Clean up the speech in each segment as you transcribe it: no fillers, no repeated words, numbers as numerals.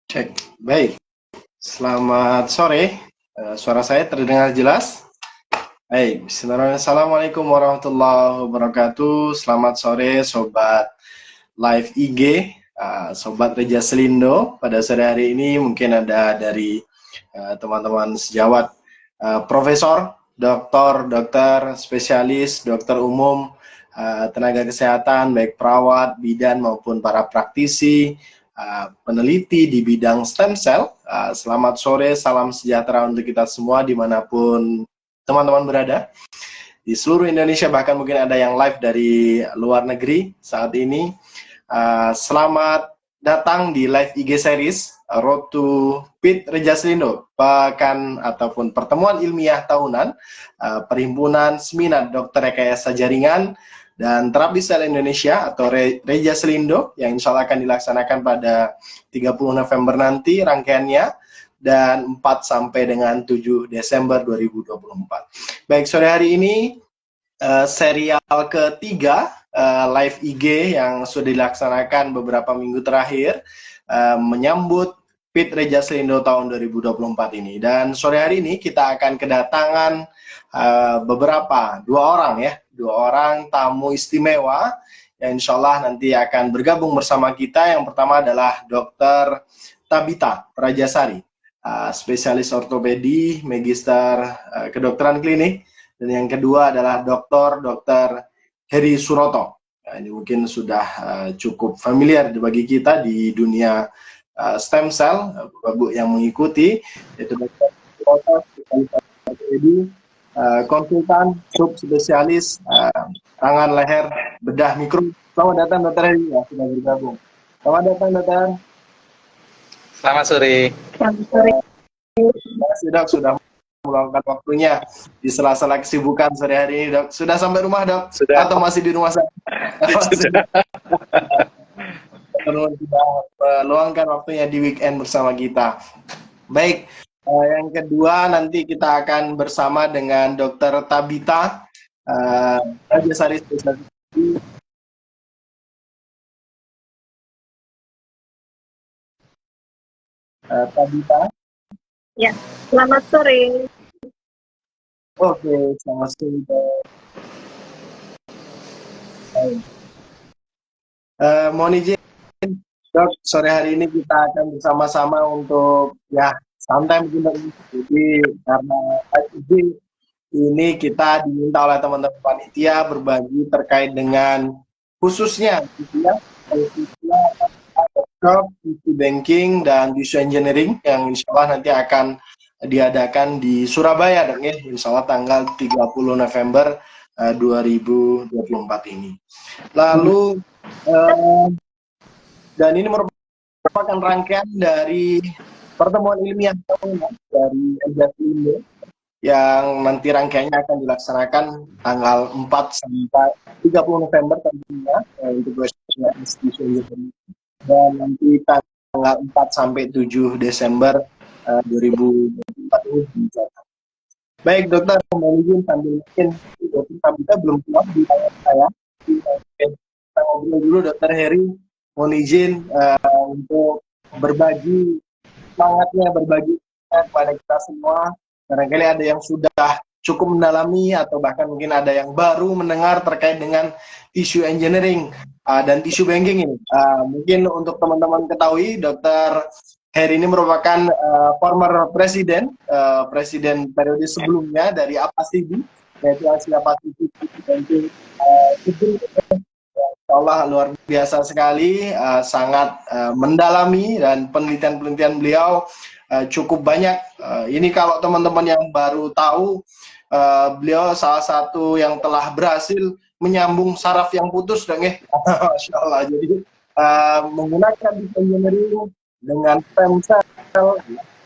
Cek. Baik. Selamat sore. Suara saya terdengar jelas? Baik. Bismillahirrahmanirrahim. Assalamualaikum warahmatullahi wabarakatuh. Selamat sore Sobat Live IG, Sobat Reja Selindo. Pada sore hari ini mungkin ada dari teman-teman sejawat, profesor, dokter, spesialis, dokter umum, tenaga kesehatan, baik perawat, bidan maupun para praktisi, peneliti di bidang stem cell. Selamat sore, salam sejahtera untuk kita semua dimanapun teman-teman berada di seluruh Indonesia, bahkan mungkin ada yang live dari luar negeri saat ini. Selamat datang di live IG series Road to PIT Reja Selindo, pekan ataupun pertemuan ilmiah tahunan Perhimpunan Seminar Dokter Rekayasa Jaringan dan Terapi Sel Indonesia atau Reja Selindo, yang insya Allah akan dilaksanakan pada 30 November nanti rangkaiannya, dan 4 sampai dengan 7 Desember 2024. Baik, sore hari ini serial ketiga live IG yang sudah dilaksanakan beberapa minggu terakhir menyambut PIT Reja Selindo tahun 2024 ini. Dan sore hari ini kita akan kedatangan dua orang tamu istimewa yang insya Allah nanti akan bergabung bersama kita. Yang pertama adalah Dr. Tabita Prajasari, spesialis ortopedi, magister kedokteran klinik, dan yang kedua adalah Dr. Heri Suroto. Ini mungkin sudah cukup familiar bagi kita di dunia stem cell, Bapak yang mengikuti, yaitu Dr. Suroto, spesialis ortopedi, konsultan, subspesialis tangan, leher, bedah, mikro. Selamat datang Dr. Heri, ya, sudah bergabung. Selamat datang Dr. Selamat sore. Selamat sore. Terima kasih Dok sudah meluangkan waktunya di sela-sela kesibukan sore hari ini, Dok. Sudah sampai rumah, Dok? Sudah. Atau masih di rumah saya? Sudah. Sudah meluangkan waktunya di weekend bersama kita. Baik, yang kedua nanti kita akan bersama dengan Dr. Tabita Prajasari, spesialis Tabita. Ya, selamat sore. Oke, selamat sore. Mohon izin, Dok, sore hari ini kita akan bersama-sama untuk ya santai mungkin, Dok. Jadi karena izin ini kita diminta oleh teman-teman panitia berbagi terkait dengan khususnya gitu ya, khususnya isu banking dan isu engineering yang insya Allah nanti akan diadakan di Surabaya, Dok, ya, insya Allah tanggal 30 November 2024 ini. Lalu dan ini merupakan rangkaian dari pertemuan ilmiah tahunan dari Reja Selindo yang nanti rangkaiannya akan dilaksanakan tanggal 4 sampai 30 November tentunya untuk institusi ini, dan nanti tanggal 4 sampai 7 Desember 2024 ini dijalankan. Baik Dokter, mohon izin sambil mungkin kita belum keluar di tangan saya. Kita ngobrol dulu Dokter Heri, mohon izin untuk berbagi semangatnya, berbagi kepada kita semua. Barangkali ada yang sudah cukup mendalami atau bahkan mungkin ada yang baru mendengar terkait dengan isu engineering dan isu banking ini. Mungkin untuk teman-teman ketahui, Dr. Heri ini merupakan former presiden periode sebelumnya dari APASIBI, yaitu Asia Pasifik Banking. Allah luar biasa sekali, sangat mendalami, dan penelitian-penelitian beliau cukup banyak. Ini kalau teman-teman yang baru tahu, beliau salah satu yang telah berhasil menyambung saraf yang putus, Dong, ya. Masya Allah. Jadi menggunakan engineering dengan stem cell,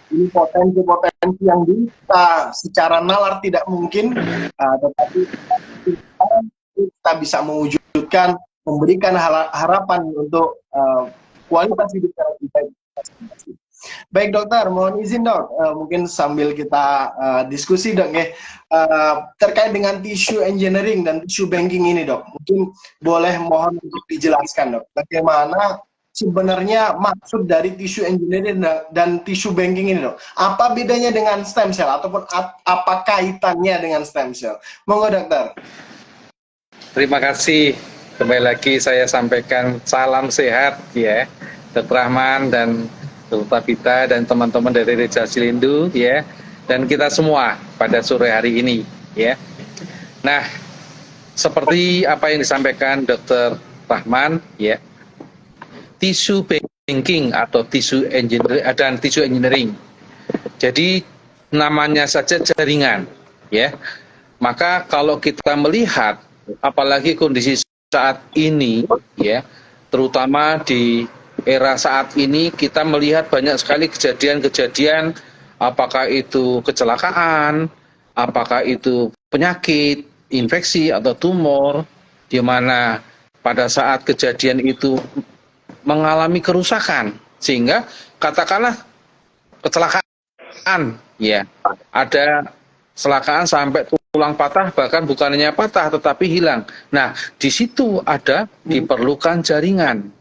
ini potensi-potensi yang kita secara nalar tidak mungkin, tetapi kita bisa mewujudkan, memberikan harapan untuk kualitas hidup kita. Baik Dokter, mohon izin Dok, mungkin sambil kita diskusi Dok, ya, terkait dengan tisu engineering dan tisu banking ini Dok, mungkin boleh mohon untuk dijelaskan Dok, bagaimana sebenarnya maksud dari tissue engineering dan tissue banking ini dok? Apa bedanya dengan stem cell ataupun apa kaitannya dengan stem cell? Monggo dokter. Terima kasih. Kembali lagi saya sampaikan salam sehat ya, Dr. Rahman dan Dr. Tabita dan teman-teman dari Reja Silindu ya, dan kita semua pada sore hari ini ya. Nah, seperti apa yang disampaikan Dr. Rahman ya, tissue banking atau tissue engineering dan tissue engineering. Jadi namanya saja jaringan ya. Maka kalau kita melihat apalagi kondisi saat ini ya, terutama di era saat ini kita melihat banyak sekali kejadian-kejadian, apakah itu kecelakaan, apakah itu penyakit, infeksi atau tumor, di mana pada saat kejadian itu mengalami kerusakan, sehingga katakanlah kecelakaan ya, ada kecelakaan sampai tulang patah, bahkan bukan hanya patah tetapi hilang. Nah, di situ ada diperlukan jaringan.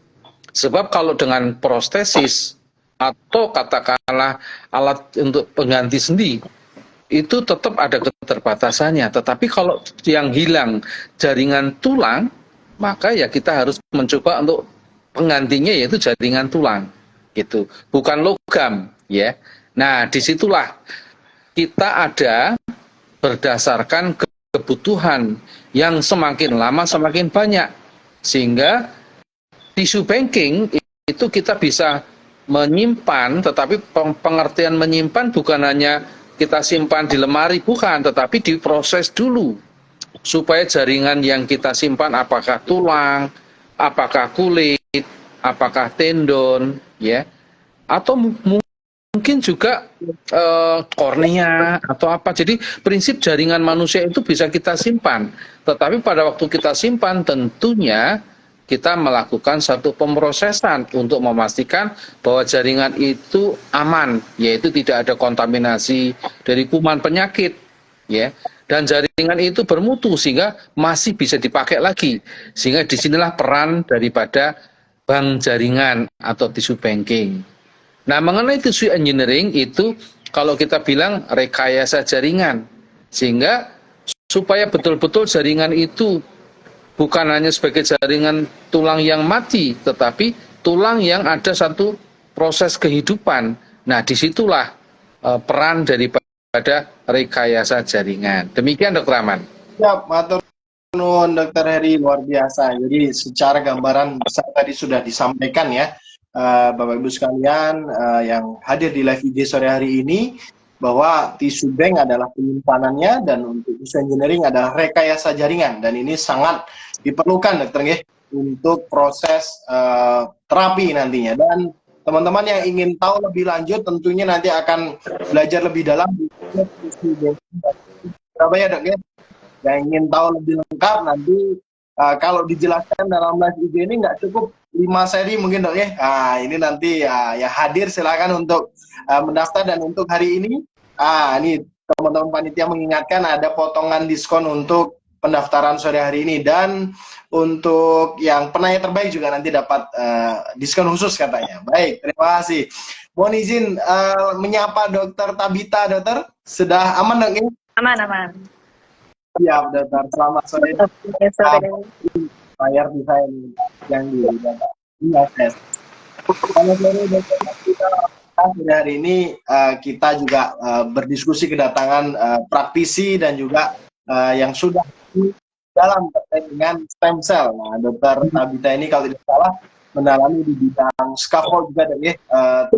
Sebab kalau dengan prostesis atau katakanlah alat untuk pengganti sendi, itu tetap ada keterbatasannya. Tetapi kalau yang hilang jaringan tulang, maka ya kita harus mencoba untuk penggantinya yaitu jaringan tulang. Gitu. Bukan logam, ya. Nah, disitulah kita ada berdasarkan kebutuhan yang semakin lama semakin banyak, sehingga tissue banking itu kita bisa menyimpan, tetapi pengertian menyimpan bukan hanya kita simpan di lemari, bukan, tetapi diproses dulu supaya jaringan yang kita simpan apakah tulang, apakah kulit, apakah tendon, ya, atau mungkin juga kornea atau apa. Jadi prinsip jaringan manusia itu bisa kita simpan, tetapi pada waktu kita simpan tentunya kita melakukan satu pemrosesan untuk memastikan bahwa jaringan itu aman, yaitu tidak ada kontaminasi dari kuman penyakit, ya, dan jaringan itu bermutu sehingga masih bisa dipakai lagi. Sehingga disinilah peran daripada bank jaringan atau tissue banking. Nah, mengenai tissue engineering itu kalau kita bilang rekayasa jaringan, sehingga supaya betul-betul jaringan itu bukan hanya sebagai jaringan tulang yang mati, tetapi tulang yang ada satu proses kehidupan. Nah, disitulah peran daripada rekayasa jaringan. Demikian Dr. Rahman. Ya, matur nuwun Dr. Heri, luar biasa. Jadi secara gambaran besar tadi sudah disampaikan ya, Bapak Ibu sekalian yang hadir di live IG sore hari ini, bahwa tissue bank adalah penyimpanannya dan untuk tissue engineering adalah rekayasa jaringan, dan ini sangat diperlukan dokter untuk proses terapi nantinya. Dan teman-teman yang ingin tahu lebih lanjut tentunya nanti akan belajar lebih dalam di tissue bank Surabaya dok ya. Yang ingin tahu lebih lengkap nanti kalau dijelaskan dalam live IG ini nggak cukup 5 seri mungkin dok ya. Nah, ini nanti ya hadir silakan untuk mendaftar. Dan untuk hari ini, ini teman-teman panitia mengingatkan ada potongan diskon untuk pendaftaran sore hari ini, dan untuk yang penanya terbaik juga nanti dapat diskon khusus katanya. Baik, terima kasih. Mohon izin menyapa Dokter Tabita, dokter. Sudah aman dok ya? Aman, aman. Siap dokter, selamat sore. Layar desain yang di ISS. Selamat sore dokter Tabita. Hari ini kita juga berdiskusi kedatangan praktisi dan juga yang sudah dalam terkait dengan stem cell. Nah, Dokter Tabita ini kalau tidak salah mendalami di bidang scaffold juga dari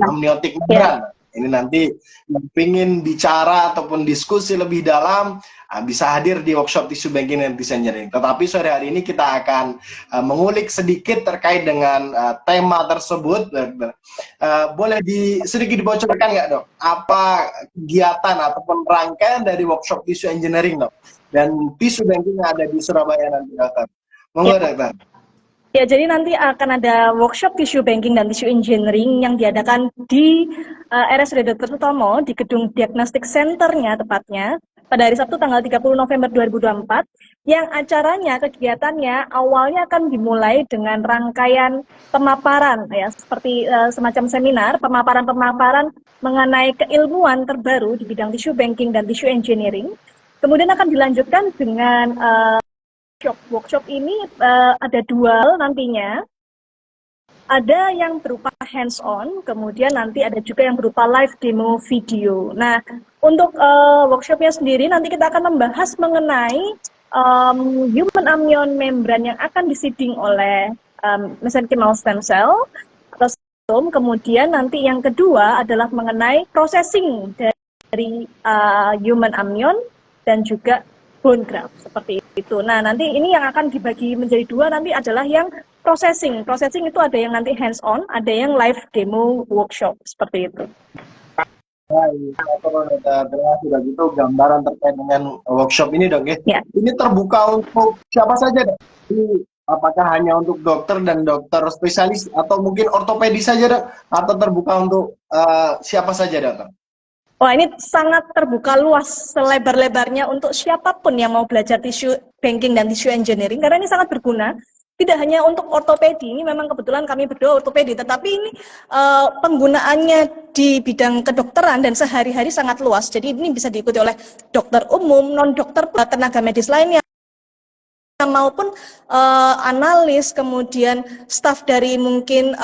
amniotik membran. Ini nanti yang ingin bicara ataupun diskusi lebih dalam bisa hadir di workshop tissue banking dan tissue engineering. Tetapi sore hari ini kita akan mengulik sedikit terkait dengan tema tersebut. Boleh sedikit dibocorkan nggak dok? Apa kegiatan ataupun rangkaian dari workshop tissue engineering dok? Dan tissue banking yang ada di Surabaya nanti dokter. Monggo dokter. Ya, jadi nanti akan ada workshop tissue banking dan tissue engineering yang diadakan di RSUD Dr. Sutomo di gedung diagnostik centernya tepatnya. pada hari Sabtu tanggal 30 November 2024, yang acaranya, kegiatannya awalnya akan dimulai dengan rangkaian pemaparan, ya, seperti semacam seminar, pemaparan-pemaparan mengenai keilmuan terbaru di bidang tissue banking dan tissue engineering. Kemudian akan dilanjutkan dengan workshop ini ada dua nantinya. Ada yang berupa hands-on, kemudian nanti ada juga yang berupa live demo video. Nah, untuk workshopnya sendiri nanti kita akan membahas mengenai human amnion membran yang akan diseeding oleh mesenchymal stem cell atau stom. Kemudian nanti yang kedua adalah mengenai processing dari human amnion dan juga bone graft seperti itu. Nah, nanti ini yang akan dibagi menjadi dua nanti adalah yang processing. Processing itu ada yang nanti hands-on, ada yang live demo workshop seperti itu. Baik, sudah gitu gambaran terkait dengan workshop ini dok ya. Ya. Ini terbuka untuk siapa saja dok? Ini apakah hanya untuk dokter dan dokter spesialis atau mungkin ortopedi saja dok? Atau terbuka untuk siapa saja dok? Wah, ini sangat terbuka luas selebar-lebarnya untuk siapapun yang mau belajar tissue banking dan tissue engineering karena ini sangat berguna. Tidak hanya untuk ortopedi, ini memang kebetulan kami berdua ortopedi, tetapi ini penggunaannya di bidang kedokteran dan sehari-hari sangat luas. Jadi ini bisa diikuti oleh dokter umum, non-dokter, tenaga medis lainnya, maupun analis, kemudian staf dari mungkin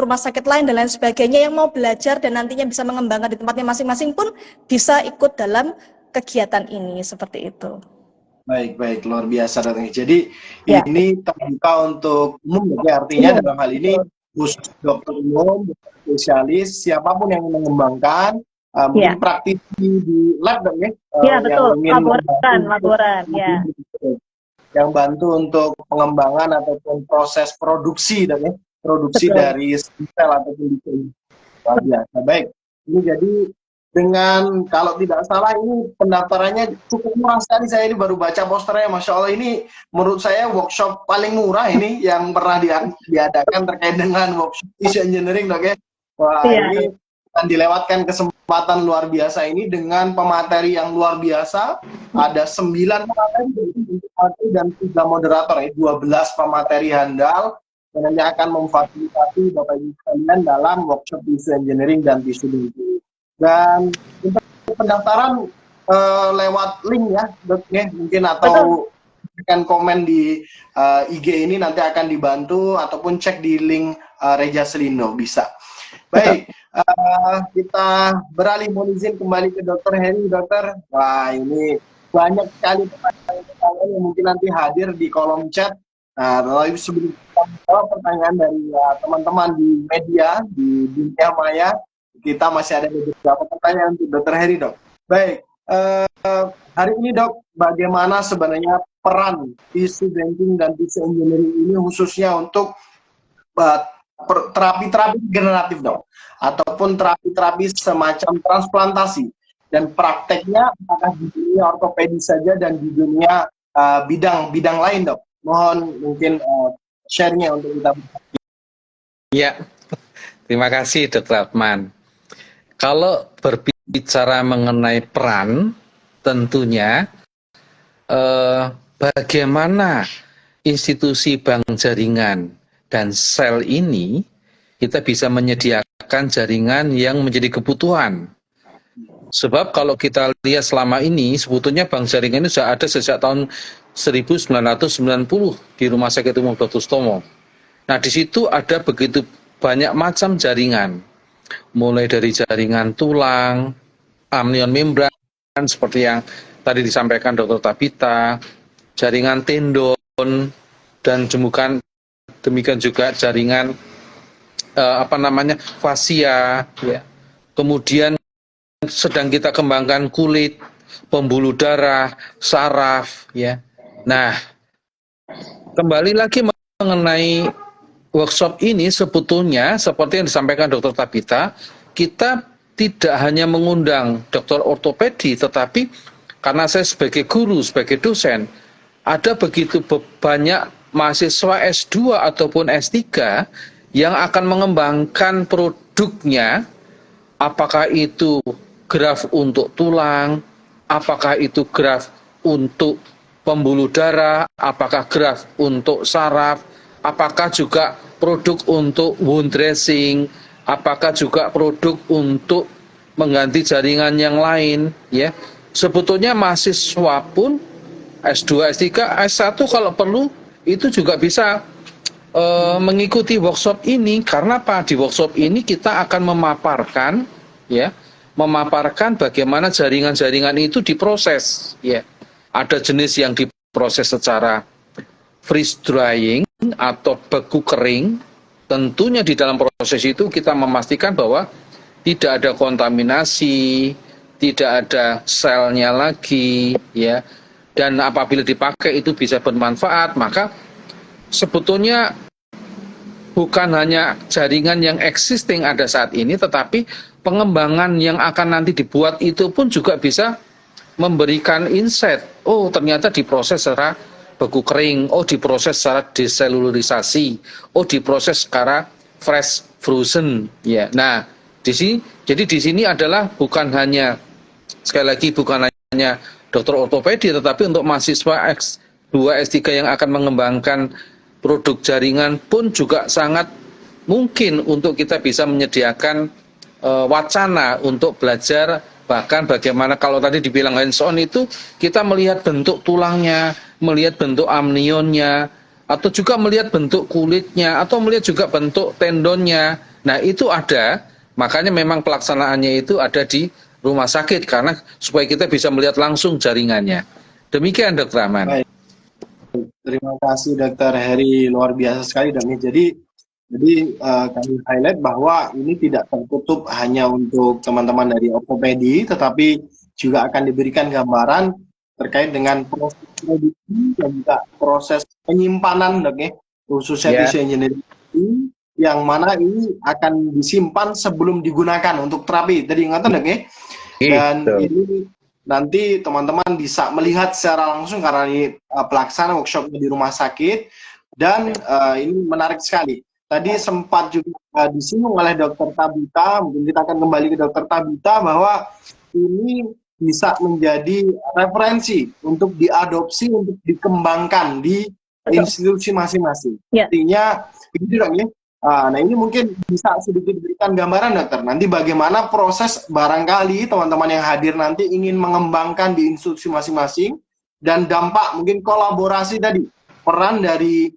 rumah sakit lain dan lain sebagainya yang mau belajar dan nantinya bisa mengembangkan di tempatnya masing-masing pun bisa ikut dalam kegiatan ini, seperti itu. Baik, luar biasa datangnya. Jadi ini terbuka untuk umum, ya, artinya dalam hal ini khusus dokter umum, dokter spesialis, siapapun yang mengembangkan, mungkin praktisi di lab, ya. Iya, betul, laboran, ya. Yang bantu untuk pengembangan ataupun proses produksi, ya. Produksi dari sel ataupun di luar biasa. Baik, ini jadi dengan kalau tidak salah ini pendaftarannya cukup murah sekali. Saya ini baru baca posternya, Masya Allah, ini menurut saya workshop paling murah ini yang pernah diadakan terkait dengan workshop tissue engineering dok ya. Wah, ini akan dilewatkan kesempatan luar biasa ini dengan pemateri yang luar biasa. Ada 9 pemateri dan 3 moderator, 12 pemateri handal yang nanti akan memfasilitasi Bapak Ibu sekalian dalam workshop tissue engineering dan tissue banking. Dan untuk pendaftaran lewat link ya, mungkin atau tekan komen di IG ini nanti akan dibantu ataupun cek di link Reja Selino bisa. Baik, kita beralih, mohon izin kembali ke Dr. Heri. Dokter, wah ini banyak sekali pertanyaan yang mungkin nanti hadir di kolom chat. Nah, lalu sebelum kita menjawab pertanyaan dari teman-teman di media di dunia maya, kita masih ada beberapa pertanyaan untuk Dr. Heri, dok. Baik, hari ini dok, bagaimana sebenarnya peran tissue banking dan tissue engineering ini khususnya untuk terapi-terapi generatif dok, ataupun terapi-terapi semacam transplantasi, dan prakteknya apakah di dunia ortopedi saja dan di dunia bidang-bidang lain dok? Mohon mungkin share-nya untuk kita. Ya, terima kasih Dr. Atman. Kalau berbicara mengenai peran, tentunya bagaimana institusi bank jaringan dan sel ini kita bisa menyediakan jaringan yang menjadi kebutuhan. Sebab kalau kita lihat selama ini, sebetulnya bank jaringan ini sudah ada sejak tahun 1990 di Rumah Sakit Umum Dr. Sutomo. Nah, di situ ada begitu banyak macam jaringan. Mulai dari jaringan tulang, amnion membran seperti yang tadi disampaikan Dr. Tabita, jaringan tendon, dan demikian juga jaringan fascia, ya. Kemudian sedang kita kembangkan kulit, pembuluh darah, saraf, ya. Nah, kembali lagi mengenai workshop ini, sebetulnya seperti yang disampaikan Dr. Tabita, kita tidak hanya mengundang dokter ortopedi, tetapi karena saya sebagai guru, sebagai dosen, ada begitu banyak mahasiswa S2 ataupun S3 yang akan mengembangkan produknya, apakah itu graf untuk tulang, apakah itu graft untuk pembuluh darah, apakah graft untuk saraf, apakah juga produk untuk wound dressing, apakah juga produk untuk mengganti jaringan yang lain, ya. Sebetulnya mahasiswa pun S2, S3, S1 kalau perlu itu juga bisa mengikuti workshop ini. Karena apa? Di workshop ini kita akan memaparkan, ya, memaparkan bagaimana jaringan-jaringan itu diproses, ya. Ada jenis yang diproses secara freeze drying atau beku kering. Tentunya di dalam proses itu kita memastikan bahwa tidak ada kontaminasi, tidak ada selnya lagi, ya. Dan apabila dipakai itu bisa bermanfaat, maka sebetulnya bukan hanya jaringan yang existing ada saat ini, tetapi pengembangan yang akan nanti dibuat itu pun juga bisa memberikan insight. Oh, ternyata diproses secara beku kering, oh diproses secara deselulorisasi, oh diproses secara fresh frozen, ya. Nah, jadi di sini adalah bukan hanya, sekali lagi, bukan hanya dokter ortopedi, tetapi untuk mahasiswa S2, S3 yang akan mengembangkan produk jaringan pun juga sangat mungkin untuk kita bisa menyediakan wacana untuk belajar, bahkan bagaimana kalau tadi dibilang hands on itu kita melihat bentuk tulangnya, melihat bentuk amnionnya, atau juga melihat bentuk kulitnya, atau melihat juga bentuk tendonnya. Nah, itu ada, makanya memang pelaksanaannya itu ada di rumah sakit karena supaya kita bisa melihat langsung jaringannya. Demikian, Dr. Rahman. Baik. Terima kasih Dr. Heri, luar biasa sekali. Jadi kami highlight bahwa ini tidak tertutup hanya untuk teman-teman dari ortopedi, tetapi juga akan diberikan gambaran terkait dengan proses produksi dan juga proses penyimpanan, dok, ya, khususnya tissue engineering, yang mana ini akan disimpan sebelum digunakan untuk terapi. Tadi ingatan, dok, ya. Dan ini nanti teman-teman bisa melihat secara langsung karena ini pelaksanaan workshopnya di rumah sakit, dan ini menarik sekali. Tadi sempat juga disinggung oleh Dr. Tabita, mungkin kita akan kembali ke Dr. Tabita, bahwa ini bisa menjadi referensi untuk diadopsi, untuk dikembangkan di institusi masing-masing. Ya. Artinya, begitu dong, ya. Nah, ini mungkin bisa sedikit diberikan gambaran, dokter. Nanti bagaimana proses, barangkali teman-teman yang hadir nanti ingin mengembangkan di institusi masing-masing, dan dampak mungkin kolaborasi tadi, peran dari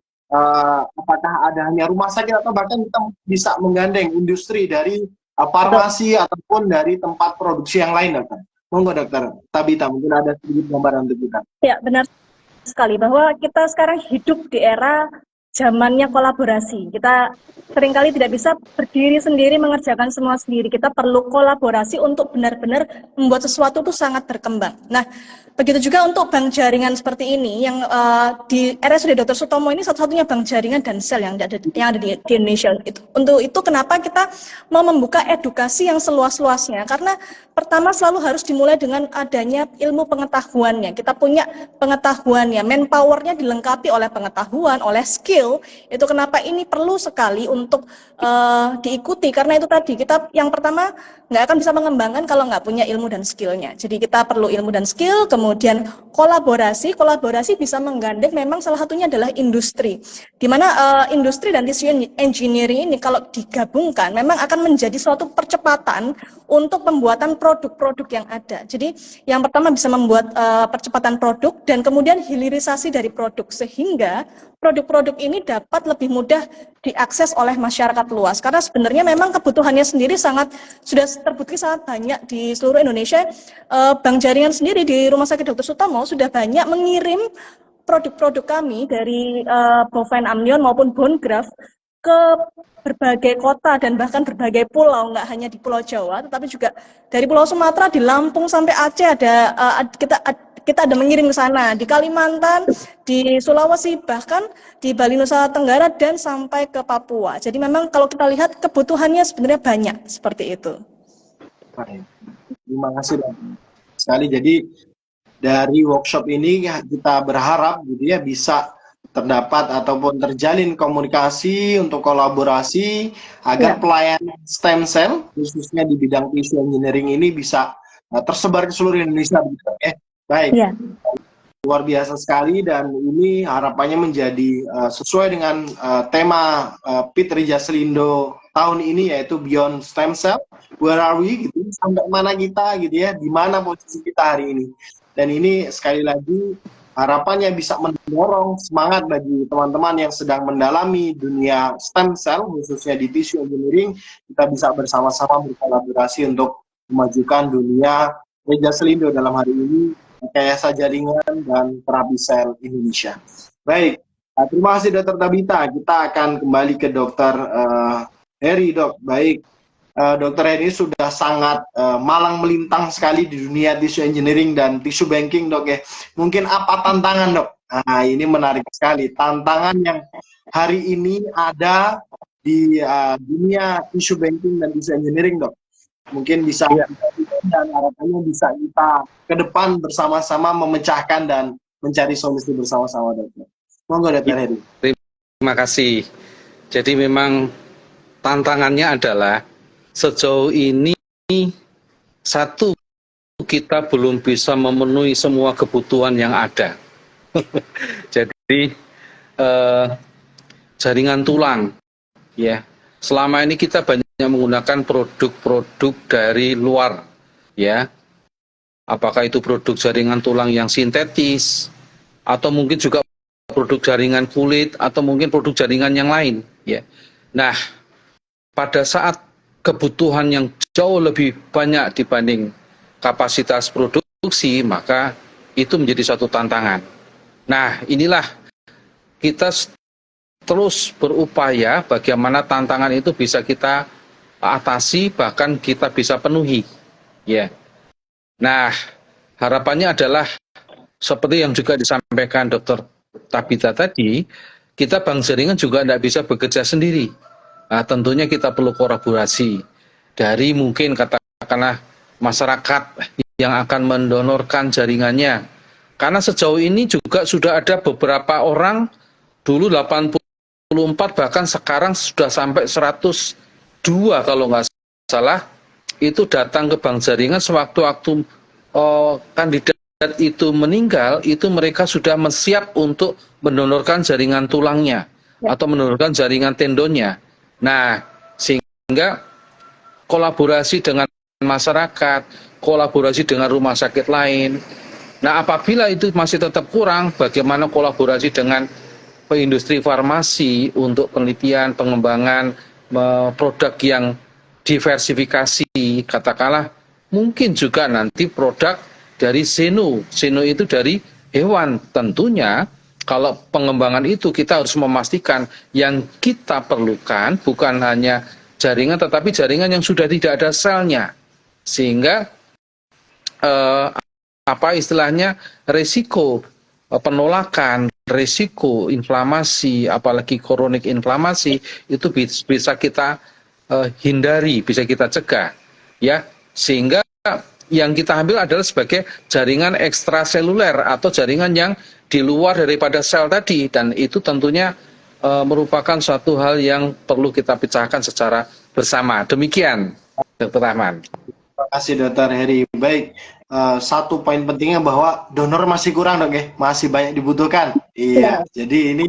apakah ada hanya rumah sakit atau bahkan kita bisa menggandeng industri dari farmasi ataupun dari tempat produksi yang lain, dokter. Monggo, Dokter Tabita, mungkin ada sedikit gambaran untuk kita. Ya, benar sekali bahwa kita sekarang hidup di era zamannya kolaborasi. Kita seringkali tidak bisa berdiri sendiri mengerjakan semua sendiri. Kita perlu kolaborasi untuk benar-benar membuat sesuatu itu sangat berkembang. Nah, begitu juga untuk bank jaringan seperti ini yang di RSUD Dr. Sutomo ini satu-satunya bank jaringan dan sel yang ada di Indonesia. Untuk itu kenapa kita mau membuka edukasi yang seluas-luasnya? Karena pertama selalu harus dimulai dengan adanya ilmu pengetahuannya. Kita punya pengetahuannya, manpowernya dilengkapi oleh pengetahuan, oleh skill. Itu kenapa ini perlu sekali untuk diikuti. Karena itu tadi kita yang pertama nggak akan bisa mengembangkan kalau nggak punya ilmu dan skillnya. Jadi kita perlu ilmu dan skill, kemudian kolaborasi bisa menggandeng memang salah satunya adalah industri. Di mana industri dan tissue engineering ini kalau digabungkan memang akan menjadi suatu percepatan untuk pembuatan produk-produk yang ada. Jadi yang pertama bisa membuat percepatan produk dan kemudian hilirisasi dari produk sehingga produk-produk ini dapat lebih mudah diakses oleh masyarakat luas. Karena sebenarnya memang kebutuhannya sendiri sudah terbukti sangat banyak di seluruh Indonesia. Bank jaringan sendiri di Rumah Sakit Dr. Sutomo sudah banyak mengirim produk-produk kami dari bovine amnion maupun bone graft ke berbagai kota dan bahkan berbagai pulau, nggak hanya di Pulau Jawa, tetapi juga dari Pulau Sumatera, di Lampung sampai Aceh ada kita ada mengirim ke sana, di Kalimantan, di Sulawesi, bahkan di Bali Nusa Tenggara dan sampai ke Papua. Jadi memang kalau kita lihat kebutuhannya sebenarnya banyak seperti itu. Terima kasih sekali. Jadi dari workshop ini kita berharap gitu ya bisa terdapat ataupun terjalin komunikasi untuk kolaborasi agar pelayanan stem cell khususnya di bidang tissue engineering ini bisa tersebar ke seluruh Indonesia begitu dok ya. Baik. Iya. Luar biasa sekali, dan ini harapannya menjadi sesuai dengan tema PIT Rija Selindo tahun ini, yaitu Beyond Stem Cell, Where Are We, gitu, sampai mana kita gitu ya, di mana posisi kita hari ini. Dan ini sekali lagi harapannya bisa mendorong semangat bagi teman-teman yang sedang mendalami dunia stem cell, khususnya di tissue engineering. Kita bisa bersama-sama berkolaborasi untuk memajukan dunia Rija Selindo dalam hari ini, rekayasa jaringan dan terapi sel Indonesia. Baik, terima kasih Dr. Tabita. Kita akan kembali ke Dr. Heri, dok. Baik, Dr. Heri sudah sangat malang melintang sekali di dunia tissue engineering dan tissue banking, dok ya. Mungkin apa tantangan, dok? Nah, ini menarik sekali. Tantangan yang hari ini ada di dunia tissue banking dan tissue engineering, dok. Mungkin bisa dan harapannya bisa kita ke depan bersama-sama memecahkan dan mencari solusi bersama-sama, dokter. Monggo, Dr. Heri. Terima kasih. Jadi memang tantangannya adalah sejauh ini satu, kita belum bisa memenuhi semua kebutuhan yang ada. Jadi jaringan tulang, ya. Selama ini kita banyak menggunakan produk-produk dari luar, ya. Apakah itu produk jaringan tulang yang sintetis, atau mungkin juga produk jaringan kulit, atau mungkin produk jaringan yang lain, ya. Nah, pada saat kebutuhan yang jauh lebih banyak dibanding kapasitas produksi, maka itu menjadi suatu tantangan. Nah, inilah kita terus berupaya bagaimana tantangan itu bisa kita atasi, bahkan kita bisa penuhi, ya. Nah, harapannya adalah seperti yang juga disampaikan Dr. Tabita tadi, kita Bank Jaringan juga tidak bisa bekerja sendiri. Nah, tentunya kita perlu kolaborasi dari mungkin katakanlah masyarakat yang akan mendonorkan jaringannya. Karena sejauh ini juga sudah ada beberapa orang, dulu 84, bahkan sekarang sudah sampai 102 kalau nggak salah, itu datang ke Bank Jaringan sewaktu-waktu kandidat itu meninggal, itu mereka sudah siap untuk mendonorkan jaringan tulangnya atau mendonorkan jaringan tendonnya. Nah, sehingga kolaborasi dengan masyarakat, kolaborasi dengan rumah sakit lain. Nah, apabila itu masih tetap kurang, bagaimana kolaborasi dengan industri farmasi untuk penelitian, pengembangan produk yang diversifikasi, katakanlah mungkin juga nanti produk dari seno itu dari hewan. Tentunya kalau pengembangan itu kita harus memastikan yang kita perlukan bukan hanya jaringan, tetapi jaringan yang sudah tidak ada selnya, sehingga resiko penolakan, resiko inflamasi, apalagi kronik inflamasi itu bisa kita hindari, bisa kita cegah, ya. Sehingga yang kita ambil adalah sebagai jaringan ekstraseluler atau jaringan yang di luar daripada sel tadi, dan itu tentunya merupakan suatu hal yang perlu kita pecahkan secara bersama. Demikian, Dr. Rahman. Terima kasih, Dr. Heri. Baik, satu poin pentingnya bahwa donor masih kurang, dok ya, masih banyak dibutuhkan. Iya, jadi ini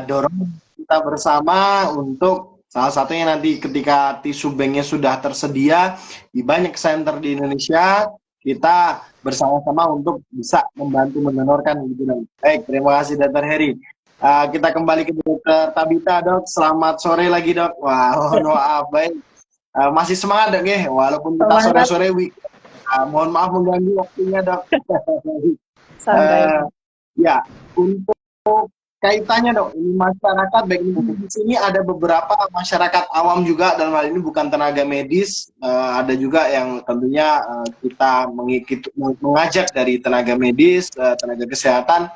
dorong kita bersama untuk salah satunya nanti ketika tisu banknya sudah tersedia di banyak center di Indonesia, kita bersama-sama untuk bisa membantu mendonorkan gitu, dok. Baik, terima kasih Dr. Heri. Kita kembali ke Dr. Tabita, dok. Selamat sore lagi, dok. Wah, maaf, baik. Masih semangat, dok ya, walaupun kita sore-sore mohon maaf mengganggu waktunya, dok. Ya, untuk kaitannya, dok, ini masyarakat baik ini di sini ada beberapa masyarakat awam juga, dalam hal ini bukan tenaga medis, ada juga yang tentunya kita mengajak dari tenaga medis, tenaga kesehatan,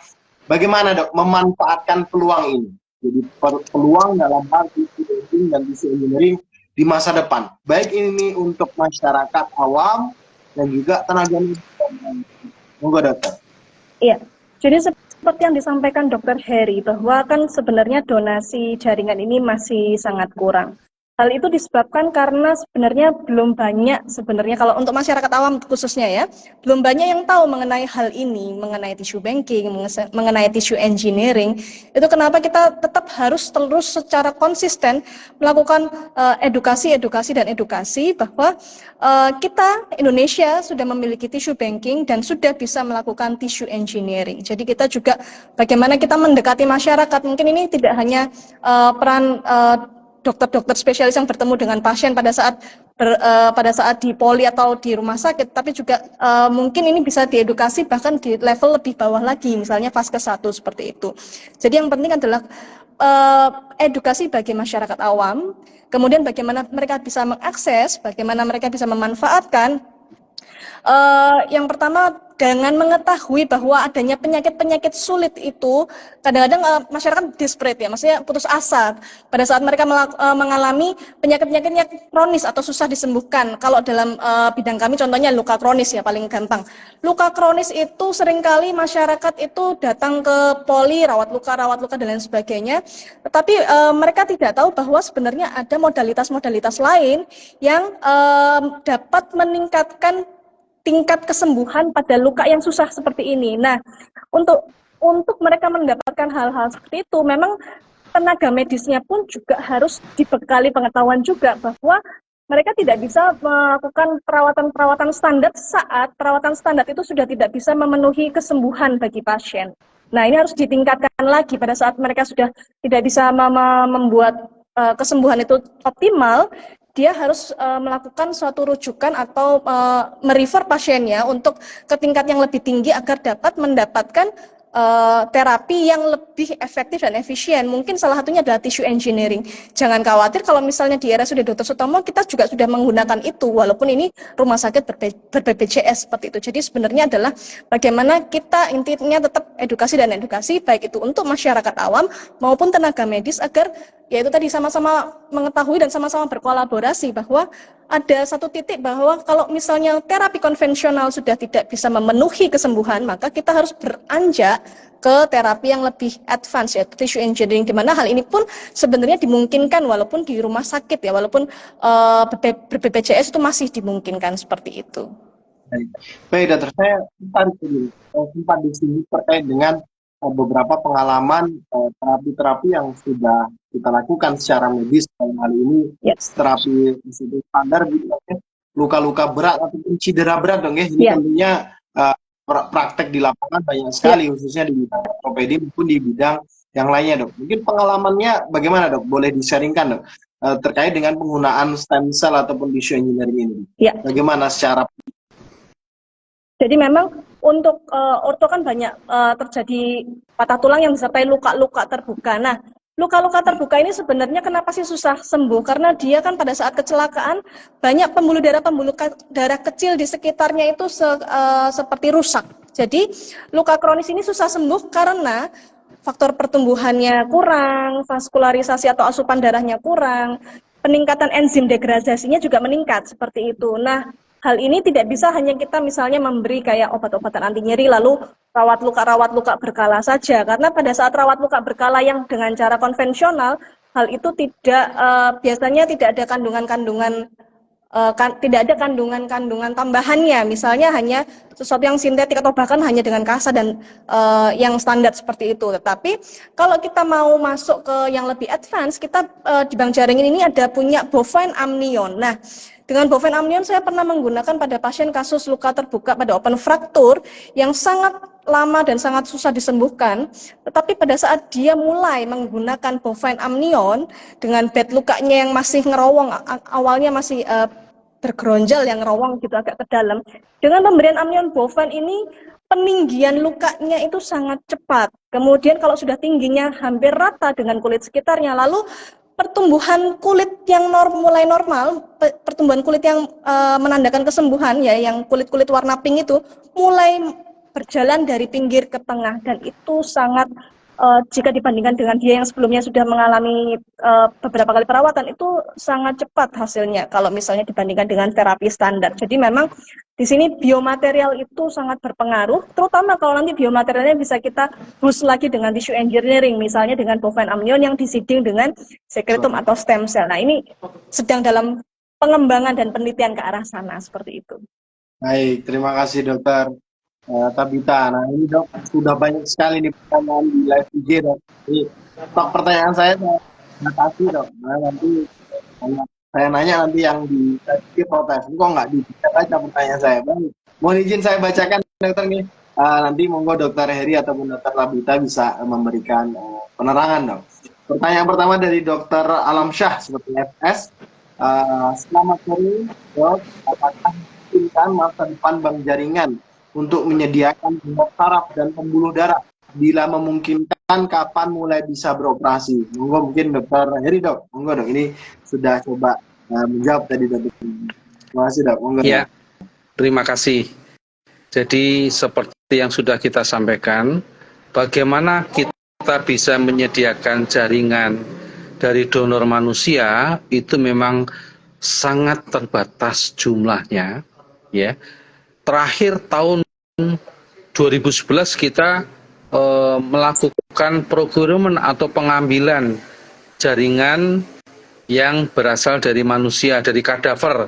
bagaimana, dok, memanfaatkan peluang ini. Jadi peluang dalam hal tissue banking dan tissue engineering di masa depan, baik ini untuk masyarakat awam dan juga tenaga medis. Monggo, dokter. Iya, jadi seperti yang disampaikan Dr. Heri, bahwa kan sebenarnya donasi jaringan ini masih sangat kurang. Hal itu disebabkan karena sebenarnya belum banyak sebenarnya kalau untuk masyarakat awam khususnya ya, belum banyak yang tahu mengenai hal ini, mengenai tissue banking, mengenai tissue engineering. Itu kenapa kita tetap harus terus secara konsisten melakukan edukasi bahwa kita Indonesia sudah memiliki tissue banking dan sudah bisa melakukan tissue engineering. Jadi kita juga bagaimana kita mendekati masyarakat. Mungkin ini tidak hanya peran dokter-dokter spesialis yang bertemu dengan pasien pada saat di poli atau di rumah sakit, tapi juga mungkin ini bisa diedukasi bahkan di level lebih bawah lagi, misalnya Vaskes 1 seperti itu. Jadi yang penting adalah edukasi bagi masyarakat awam, kemudian bagaimana mereka bisa mengakses, bagaimana mereka bisa memanfaatkan. Yang pertama, dengan mengetahui bahwa adanya penyakit-penyakit sulit itu, kadang-kadang masyarakat desperate ya, maksudnya putus asa pada saat mereka mengalami penyakit-penyakit kronis atau susah disembuhkan. Kalau dalam bidang kami contohnya luka kronis ya paling gampang. Luka kronis itu seringkali masyarakat itu datang ke poli, rawat luka dan lain sebagainya. Tetapi mereka tidak tahu bahwa sebenarnya ada modalitas-modalitas lain yang dapat meningkatkan tingkat kesembuhan pada luka yang susah seperti ini. Nah, untuk mereka mendapatkan hal-hal seperti itu, memang tenaga medisnya pun juga harus dibekali pengetahuan juga bahwa mereka tidak bisa melakukan perawatan standar saat perawatan standar itu sudah tidak bisa memenuhi kesembuhan bagi pasien. Nah, ini harus ditingkatkan lagi pada saat mereka sudah tidak bisa membuat kesembuhan itu optimal. Dia harus melakukan suatu rujukan atau merefer pasiennya untuk ke tingkat yang lebih tinggi agar dapat mendapatkan terapi yang lebih efektif dan efisien. Mungkin salah satunya adalah tissue engineering. Jangan khawatir kalau misalnya di RSUD Dr. Sutomo kita juga sudah menggunakan itu, walaupun ini rumah sakit ber-BPJS seperti itu. Jadi sebenarnya adalah bagaimana kita intinya tetap edukasi, baik itu untuk masyarakat awam maupun tenaga medis agar yaitu tadi sama-sama mengetahui dan sama-sama berkolaborasi bahwa ada satu titik bahwa kalau misalnya terapi konvensional sudah tidak bisa memenuhi kesembuhan, maka kita harus beranjak ke terapi yang lebih advance, yaitu tissue engineering, di mana hal ini pun sebenarnya dimungkinkan walaupun di rumah sakit ya, walaupun ber-BPJS itu masih dimungkinkan seperti itu. Baik, dokter, saya sempat di sini terkait dengan beberapa pengalaman terapi-terapi yang sudah kita lakukan secara medis dalam hal ini terapi standar luka-luka berat ataupun cedera berat dong ya. Ini tentunya praktek di lapangan banyak sekali khususnya di bidang ortopedi maupun di bidang yang lainnya dok. Mungkin pengalamannya bagaimana dok? Boleh disaringkan dok terkait dengan penggunaan stem cell ataupun tissue engineering ini. Bagaimana secara jadi memang untuk orto kan banyak terjadi patah tulang yang disertai luka-luka terbuka. Nah, luka-luka terbuka ini sebenarnya kenapa sih susah sembuh? Karena dia kan pada saat kecelakaan banyak pembuluh darah kecil di sekitarnya itu seperti rusak. Jadi luka kronis ini susah sembuh karena faktor pertumbuhannya kurang, vaskularisasi atau asupan darahnya kurang, peningkatan enzim degradasinya juga meningkat seperti itu. Nah, hal ini tidak bisa hanya kita misalnya memberi kayak obat-obatan anti nyeri lalu rawat luka berkala saja, karena pada saat rawat luka berkala yang dengan cara konvensional, hal itu biasanya tidak ada kandungan-kandungan tambahannya, misalnya hanya sesuatu yang sintetik atau bahkan hanya dengan kasa dan yang standar seperti itu. Tetapi kalau kita mau masuk ke yang lebih advance, kita di Bank Jaringin ini ada punya bovine amnion. Nah, dengan bovine amnion saya pernah menggunakan pada pasien kasus luka terbuka pada open fracture yang sangat lama dan sangat susah disembuhkan. Tetapi pada saat dia mulai menggunakan bovine amnion dengan bed lukanya yang masih ngerowong, awalnya masih bergeronjal yang ngerowong gitu agak ke dalam. Dengan pemberian amnion bovine ini peninggian lukanya itu sangat cepat. Kemudian kalau sudah tingginya hampir rata dengan kulit sekitarnya, lalu pertumbuhan kulit yang mulai normal, pertumbuhan kulit yang menandakan kesembuhan ya, yang kulit-kulit warna pink itu mulai berjalan dari pinggir ke tengah dan itu sangat jika dibandingkan dengan dia yang sebelumnya sudah mengalami beberapa kali perawatan itu sangat cepat hasilnya kalau misalnya dibandingkan dengan terapi standar. Jadi memang di sini biomaterial itu sangat berpengaruh, terutama kalau nanti biomaterialnya bisa kita boost lagi dengan tissue engineering, misalnya dengan bovine amnion yang diseeding dengan secretum atau stem cell. Nah, ini sedang dalam pengembangan dan penelitian ke arah sana seperti itu. Baik, terima kasih dokter Tabita. Nah ini dok, sudah banyak sekali nih pertanyaan di live IG dok. Jadi stok pertanyaan saya kasih dok. Nah nanti saya nanya nanti yang di protes. Kok nggak dibaca pertanyaan saya? Baik. Mohon izin saya bacakan dokter nih. Nanti monggo dokter Heri ataupun dokter Tabita bisa memberikan penerangan dok. Pertanyaan pertama dari dokter Alamsyah seperti FS. Selamat sore dok. Apakah memungkinkan masa depan bank jaringan untuk menyediakan donor saraf dan pembuluh darah? Bila memungkinkan, kapan mulai bisa beroperasi? Monggo mungkin dokter Heri dok. Monggo dok, ini sudah coba menjawab tadi dok. Terima kasih dok. Monggo. Ya, terima kasih. Jadi seperti yang sudah kita sampaikan, bagaimana kita bisa menyediakan jaringan dari donor manusia itu memang sangat terbatas jumlahnya, ya. Terakhir tahun 2011 kita melakukan procurement atau pengambilan jaringan yang berasal dari manusia, dari kadaver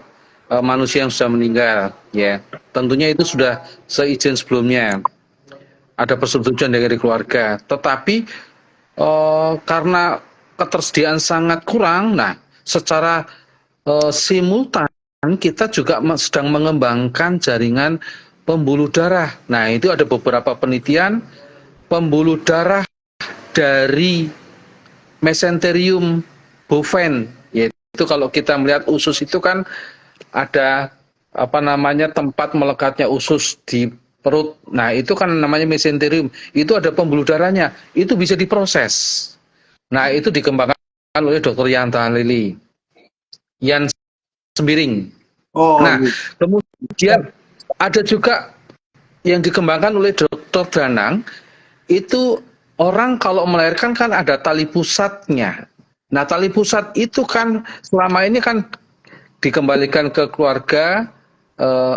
manusia yang sudah meninggal, ya. Tentunya itu sudah seizin sebelumnya, ada persetujuan dari keluarga. Tetapi karena ketersediaan sangat kurang, nah secara simultan kita juga sedang mengembangkan jaringan pembuluh darah. Nah itu ada beberapa penelitian pembuluh darah dari mesenterium bovine, yaitu kalau kita melihat usus itu kan ada tempat melekatnya usus di perut. Nah itu kan namanya mesenterium, itu ada pembuluh darahnya, itu bisa diproses. Nah itu dikembangkan oleh Dr. Yanta Lili Yan Sembiring. Nah kemudian ada juga yang dikembangkan oleh Dr. Danang. Itu orang kalau melahirkan kan ada tali pusatnya. Nah tali pusat itu kan selama ini kan dikembalikan ke keluarga,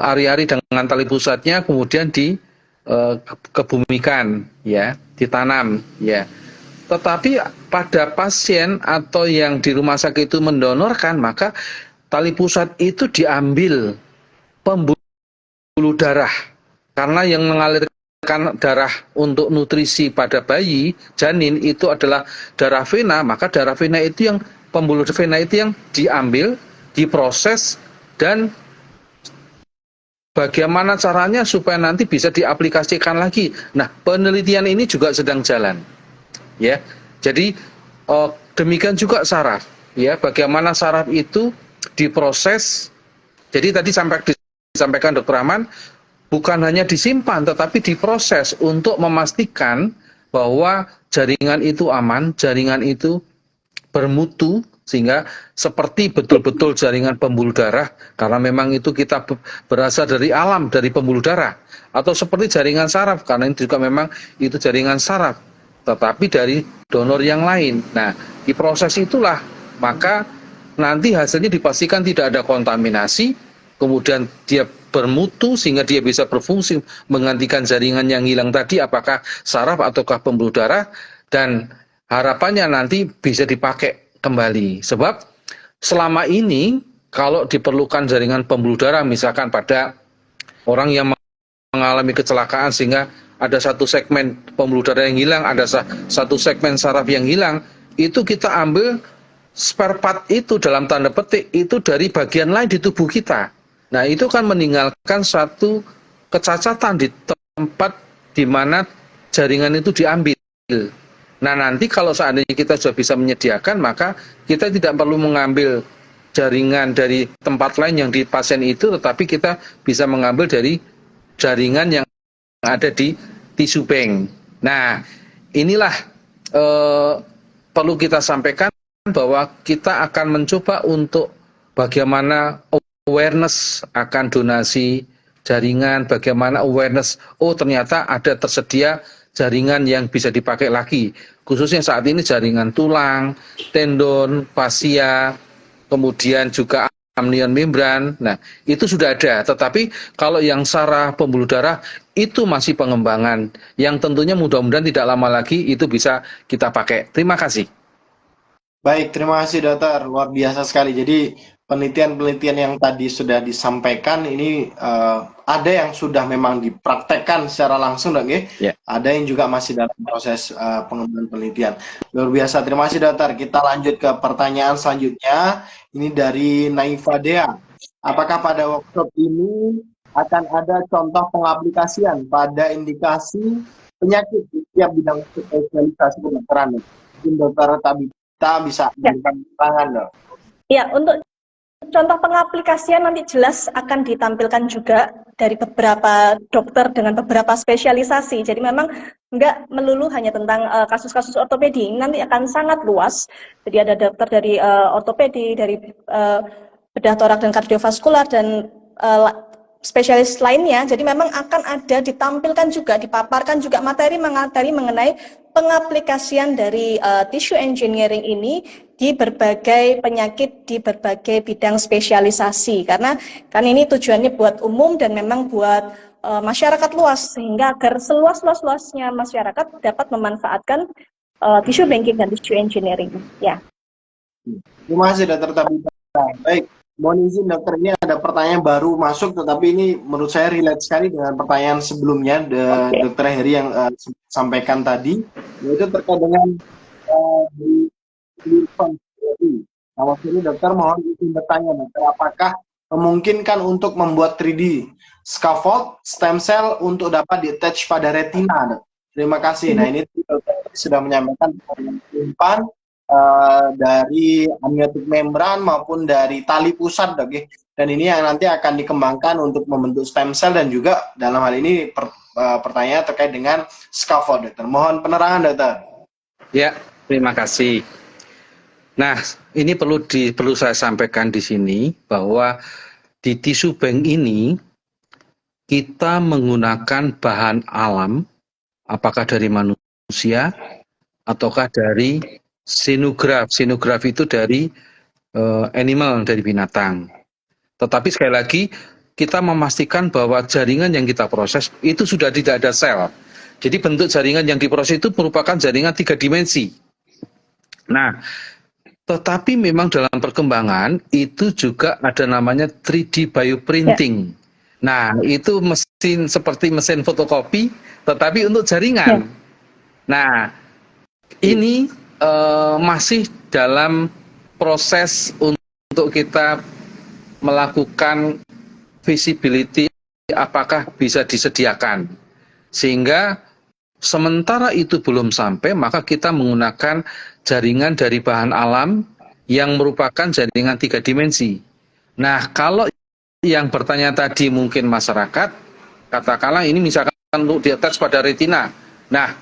ari-ari dengan tali pusatnya, kemudian dikebumikan, ya, ditanam, ya. Tetapi pada pasien atau yang di rumah sakit itu mendonorkan, maka tali pusat itu diambil pembuluh darah, karena yang mengalirkan darah untuk nutrisi pada bayi janin itu adalah darah vena, maka darah vena itu yang pembuluh vena itu yang diambil, diproses, dan bagaimana caranya supaya nanti bisa diaplikasikan lagi. Nah penelitian ini juga sedang jalan, ya. Jadi demikian juga saraf, ya, bagaimana saraf itu diproses. Jadi tadi disampaikan Dr. Rahman, bukan hanya disimpan, tetapi diproses untuk memastikan bahwa jaringan itu aman, jaringan itu bermutu, sehingga seperti betul-betul jaringan pembuluh darah, karena memang itu kita berasal dari alam, dari pembuluh darah, atau seperti jaringan saraf, karena ini juga memang itu jaringan saraf, tetapi dari donor yang lain. Nah, di proses itulah, maka nanti hasilnya dipastikan tidak ada kontaminasi, kemudian dia bermutu sehingga dia bisa berfungsi menggantikan jaringan yang hilang tadi, apakah saraf ataukah pembuluh darah, dan harapannya nanti bisa dipakai kembali. Sebab selama ini kalau diperlukan jaringan pembuluh darah, misalkan pada orang yang mengalami kecelakaan sehingga ada satu segmen pembuluh darah yang hilang, ada satu segmen saraf yang hilang, itu kita ambil spare part itu dalam tanda petik itu dari bagian lain di tubuh kita. Nah itu kan meninggalkan satu kecacatan di tempat di mana jaringan itu diambil. Nah nanti kalau seandainya kita sudah bisa menyediakan, maka kita tidak perlu mengambil jaringan dari tempat lain yang di pasien itu, tetapi kita bisa mengambil dari jaringan yang ada di tisu bank. Nah inilah perlu kita sampaikan bahwa kita akan mencoba untuk bagaimana awareness akan donasi jaringan, bagaimana awareness, oh ternyata ada tersedia jaringan yang bisa dipakai lagi. Khususnya saat ini jaringan tulang, tendon, fascia, kemudian juga amnion membran. Nah, itu sudah ada. Tetapi kalau yang saraf pembuluh darah itu masih pengembangan. Yang tentunya mudah-mudahan tidak lama lagi itu bisa kita pakai. Terima kasih. Baik, terima kasih dokter. Luar biasa sekali. Jadi penelitian-penelitian yang tadi sudah disampaikan ini ada yang sudah memang dipraktekkan secara langsung, dok, ya? Ya. Ada yang juga masih dalam proses pengembangan penelitian. Luar biasa. Terima kasih dokter. Kita lanjut ke pertanyaan selanjutnya. Ini dari Naifa Dea. Apakah pada workshop ini akan ada contoh pengaplikasian pada indikasi penyakit di setiap bidang spesialisasi kedokteran? Mungkin dokter Tabita bisa memberikan keterangan, dok. Ya, untuk contoh pengaplikasian nanti jelas akan ditampilkan juga dari beberapa dokter dengan beberapa spesialisasi. Jadi memang nggak melulu hanya tentang kasus-kasus ortopedi, nanti akan sangat luas. Jadi ada dokter dari ortopedi, dari bedah torak dan kardiovaskular, dan spesialis lainnya. Jadi memang akan ada ditampilkan juga, dipaparkan juga materi-materi mengenai pengaplikasian dari tissue engineering ini di berbagai penyakit, di berbagai bidang spesialisasi. Karena kan ini tujuannya buat umum dan memang buat masyarakat luas, sehingga agar seluas-luasnya masyarakat dapat memanfaatkan tissue banking dan tissue engineering. Ya. Terima kasih dokter Tabita. Baik, mohon izin dokter, ini ada pertanyaan baru masuk, tetapi ini menurut saya relate sekali dengan pertanyaan sebelumnya dokter Heri yang sampaikan tadi, yaitu terkait dengan di Nah, waktu ini dokter mohon izin bertanya, dokter, apakah memungkinkan untuk membuat 3D scaffold stem cell untuk dapat di-attach pada retina, dok? Terima kasih. Nah, ini dokter sudah menyampaikan umpan dari amniotic membran maupun dari tali pusat, dok, ya. Dan ini yang nanti akan dikembangkan untuk membentuk stem cell, dan juga dalam hal ini pertanyaan terkait dengan scaffold, dokter. Mohon penerangan, dokter. Ya, terima kasih. Nah, ini perlu saya sampaikan di sini bahwa di tisu bank ini kita menggunakan bahan alam, apakah dari manusia ataukah dari xenograph. Xenograph itu dari animal, dari binatang. Tetapi sekali lagi kita memastikan bahwa jaringan yang kita proses itu sudah tidak ada sel. Jadi bentuk jaringan yang diproses itu merupakan jaringan 3 dimensi. Nah, tetapi memang dalam perkembangan itu juga ada namanya 3D bioprinting. Nah, itu mesin seperti mesin fotokopi, tetapi untuk jaringan. Nah, ini masih dalam proses untuk kita melakukan visibility apakah bisa disediakan. Sehingga sementara itu belum sampai, maka kita menggunakan jaringan dari bahan alam yang merupakan jaringan 3 dimensi. Nah, kalau yang bertanya tadi mungkin masyarakat, katakanlah ini misalkan untuk di-attach pada retina. Nah,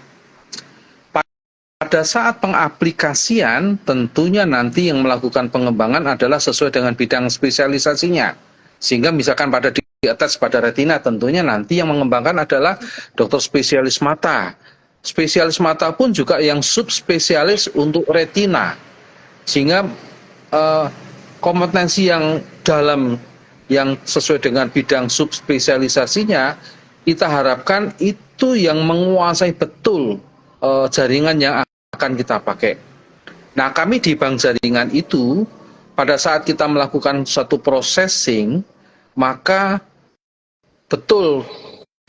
pada saat pengaplikasian, tentunya nanti yang melakukan pengembangan adalah sesuai dengan bidang spesialisasinya. Sehingga misalkan pada di-attach pada retina, tentunya nanti yang mengembangkan adalah dokter spesialis mata. Spesialis mata pun juga yang subspesialis untuk retina. Sehingga kompetensi yang dalam, yang sesuai dengan bidang subspesialisasinya, kita harapkan itu yang menguasai betul jaringan yang akan kita pakai. Nah, kami di bank jaringan itu, pada saat kita melakukan satu processing, maka betul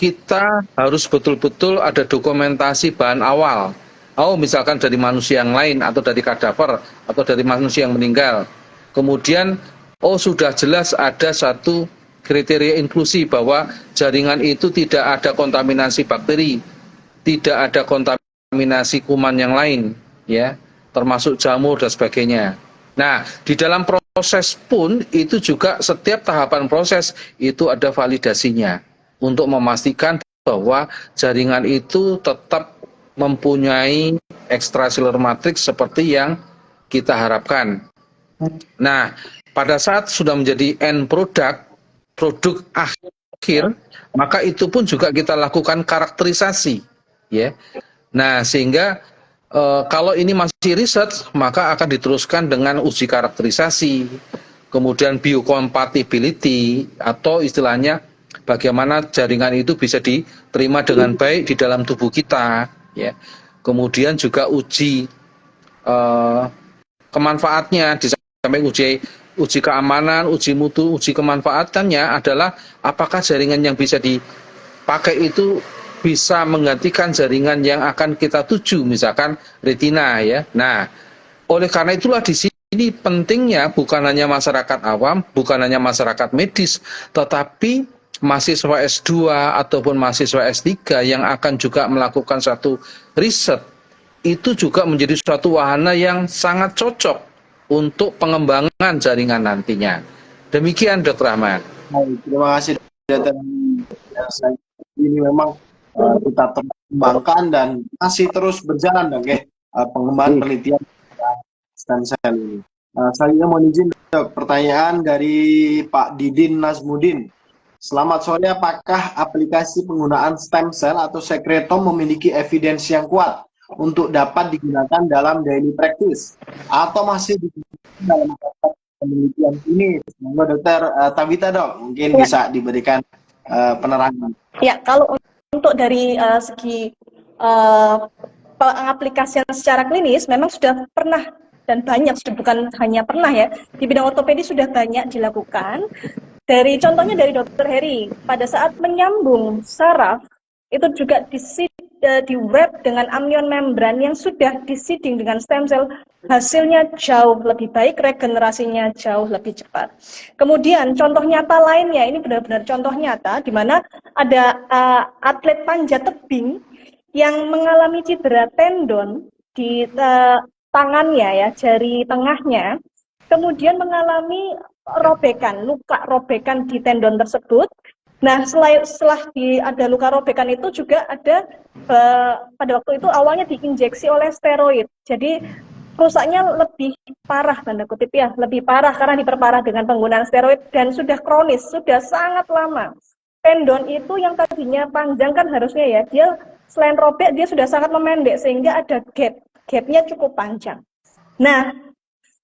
kita harus betul-betul ada dokumentasi bahan awal. Oh, misalkan dari manusia yang lain, atau dari kadaver, atau dari manusia yang meninggal. Kemudian, oh sudah jelas ada satu kriteria inklusi bahwa jaringan itu tidak ada kontaminasi bakteri, tidak ada kontaminasi kuman yang lain, ya, termasuk jamur dan sebagainya. Nah, di dalam proses pun itu juga setiap tahapan proses itu ada validasinya untuk memastikan bahwa jaringan itu tetap mempunyai extracellular matrix seperti yang kita harapkan. Nah, pada saat sudah menjadi end product, produk akhir, maka itu pun juga kita lakukan karakterisasi. ya. Nah, sehingga kalau ini masih riset, maka akan diteruskan dengan uji karakterisasi, kemudian biocompatibility, atau istilahnya bagaimana jaringan itu bisa diterima dengan baik di dalam tubuh kita, ya. Kemudian juga uji kemanfaatnya, sampai uji keamanan, uji mutu, uji kemanfaatannya adalah apakah jaringan yang bisa dipakai itu bisa menggantikan jaringan yang akan kita tuju, misalkan retina, ya. Nah, oleh karena itulah di sini pentingnya bukan hanya masyarakat awam, bukan hanya masyarakat medis, tetapi mahasiswa S2 ataupun mahasiswa S3 yang akan juga melakukan satu riset, itu juga menjadi suatu wahana yang sangat cocok untuk pengembangan jaringan nantinya. Demikian, Dr. Rahman. Terima kasih, Dr. Ini memang kita terus kembangkan dan masih terus berjalan, Dok, ya, pengembangan penelitian stem cell ini. Saya mohon izin, Dok, pertanyaan dari Pak Didin Nazmudin. Selamat sore, apakah aplikasi penggunaan stem cell atau sekretom memiliki evidensi yang kuat untuk dapat digunakan dalam daily practice atau masih digunakan dalam penelitian ini? Semoga Dr. Tabita, Dok, mungkin bisa diberikan penerangan. Ya, kalau untuk dari segi pengaplikasian secara klinis memang sudah pernah dan banyak, sudah bukan hanya pernah ya, di bidang ortopedi sudah banyak dilakukan. Dari contohnya dari Dr. Heri, pada saat menyambung saraf itu juga di wrap dengan amnion membran yang sudah diseeding dengan stem cell, hasilnya jauh lebih baik, regenerasinya jauh lebih cepat. Kemudian contoh nyata lainnya, ini benar-benar contoh nyata, di mana ada atlet panjat tebing yang mengalami cedera tendon di tangannya, ya, jari tengahnya, kemudian mengalami robekan, luka robekan di tendon tersebut. Nah, setelah ada luka robekan itu juga ada pada waktu itu awalnya diinjeksi oleh steroid. Jadi rusaknya lebih parah, tanda kutip ya, lebih parah karena diperparah dengan penggunaan steroid dan sudah kronis, sudah sangat lama. Tendon itu yang tadinya panjang kan harusnya ya, dia selain robek dia sudah sangat memendek sehingga ada gapnya cukup panjang. Nah,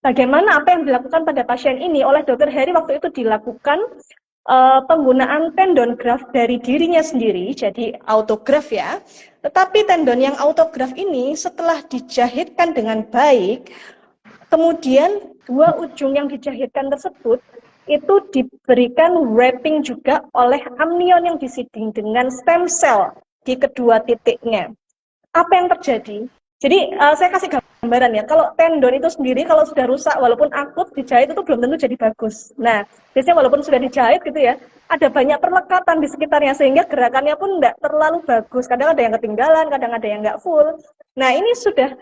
bagaimana apa yang dilakukan pada pasien ini oleh Dr. Heri waktu itu dilakukan penggunaan tendon graft dari dirinya sendiri, jadi autograft ya. Tetapi tendon yang autograft ini setelah dijahitkan dengan baik, kemudian dua ujung yang dijahitkan tersebut itu diberikan wrapping juga oleh amnion yang diseeding dengan stem cell di kedua titiknya. Apa yang terjadi? Jadi saya kasih gambaran ya, kalau tendon itu sendiri kalau sudah rusak walaupun akut dijahit itu belum tentu jadi bagus. Nah, biasanya walaupun sudah dijahit gitu ya, ada banyak perlekatan di sekitarnya sehingga gerakannya pun tidak terlalu bagus. Kadang ada yang ketinggalan, kadang ada yang nggak full. Nah, ini sudah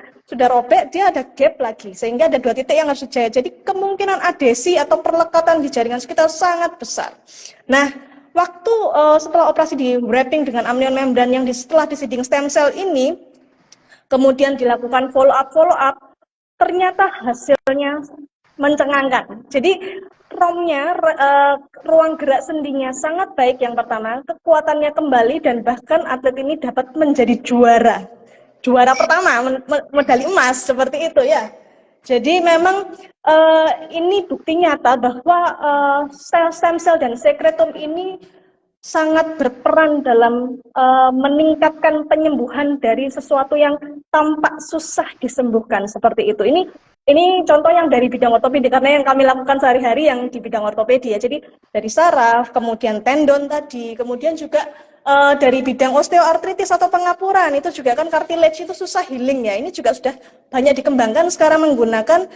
robek, dia ada gap lagi sehingga ada dua titik yang harus dijahit. Jadi kemungkinan adesi atau perlekatan di jaringan sekitar sangat besar. Nah, waktu setelah operasi di wrapping dengan amnion membran yang setelah diseeding stem cell ini, kemudian dilakukan follow up, ternyata hasilnya mencengangkan. Jadi ROM-nya, ruang gerak sendinya sangat baik yang pertama, kekuatannya kembali dan bahkan atlet ini dapat menjadi juara pertama, medali emas seperti itu ya. Jadi memang ini bukti nyata bahwa stem cell dan sekretom ini sangat berperan dalam meningkatkan penyembuhan dari sesuatu yang tampak susah disembuhkan seperti itu. Ini contoh yang dari bidang ortopedi karena yang kami lakukan sehari-hari yang di bidang ortopedi ya. Jadi dari saraf, kemudian tendon tadi, kemudian juga dari bidang osteoartritis atau pengapuran itu juga kan cartilage itu susah healing ya. Ini juga sudah banyak dikembangkan sekarang menggunakan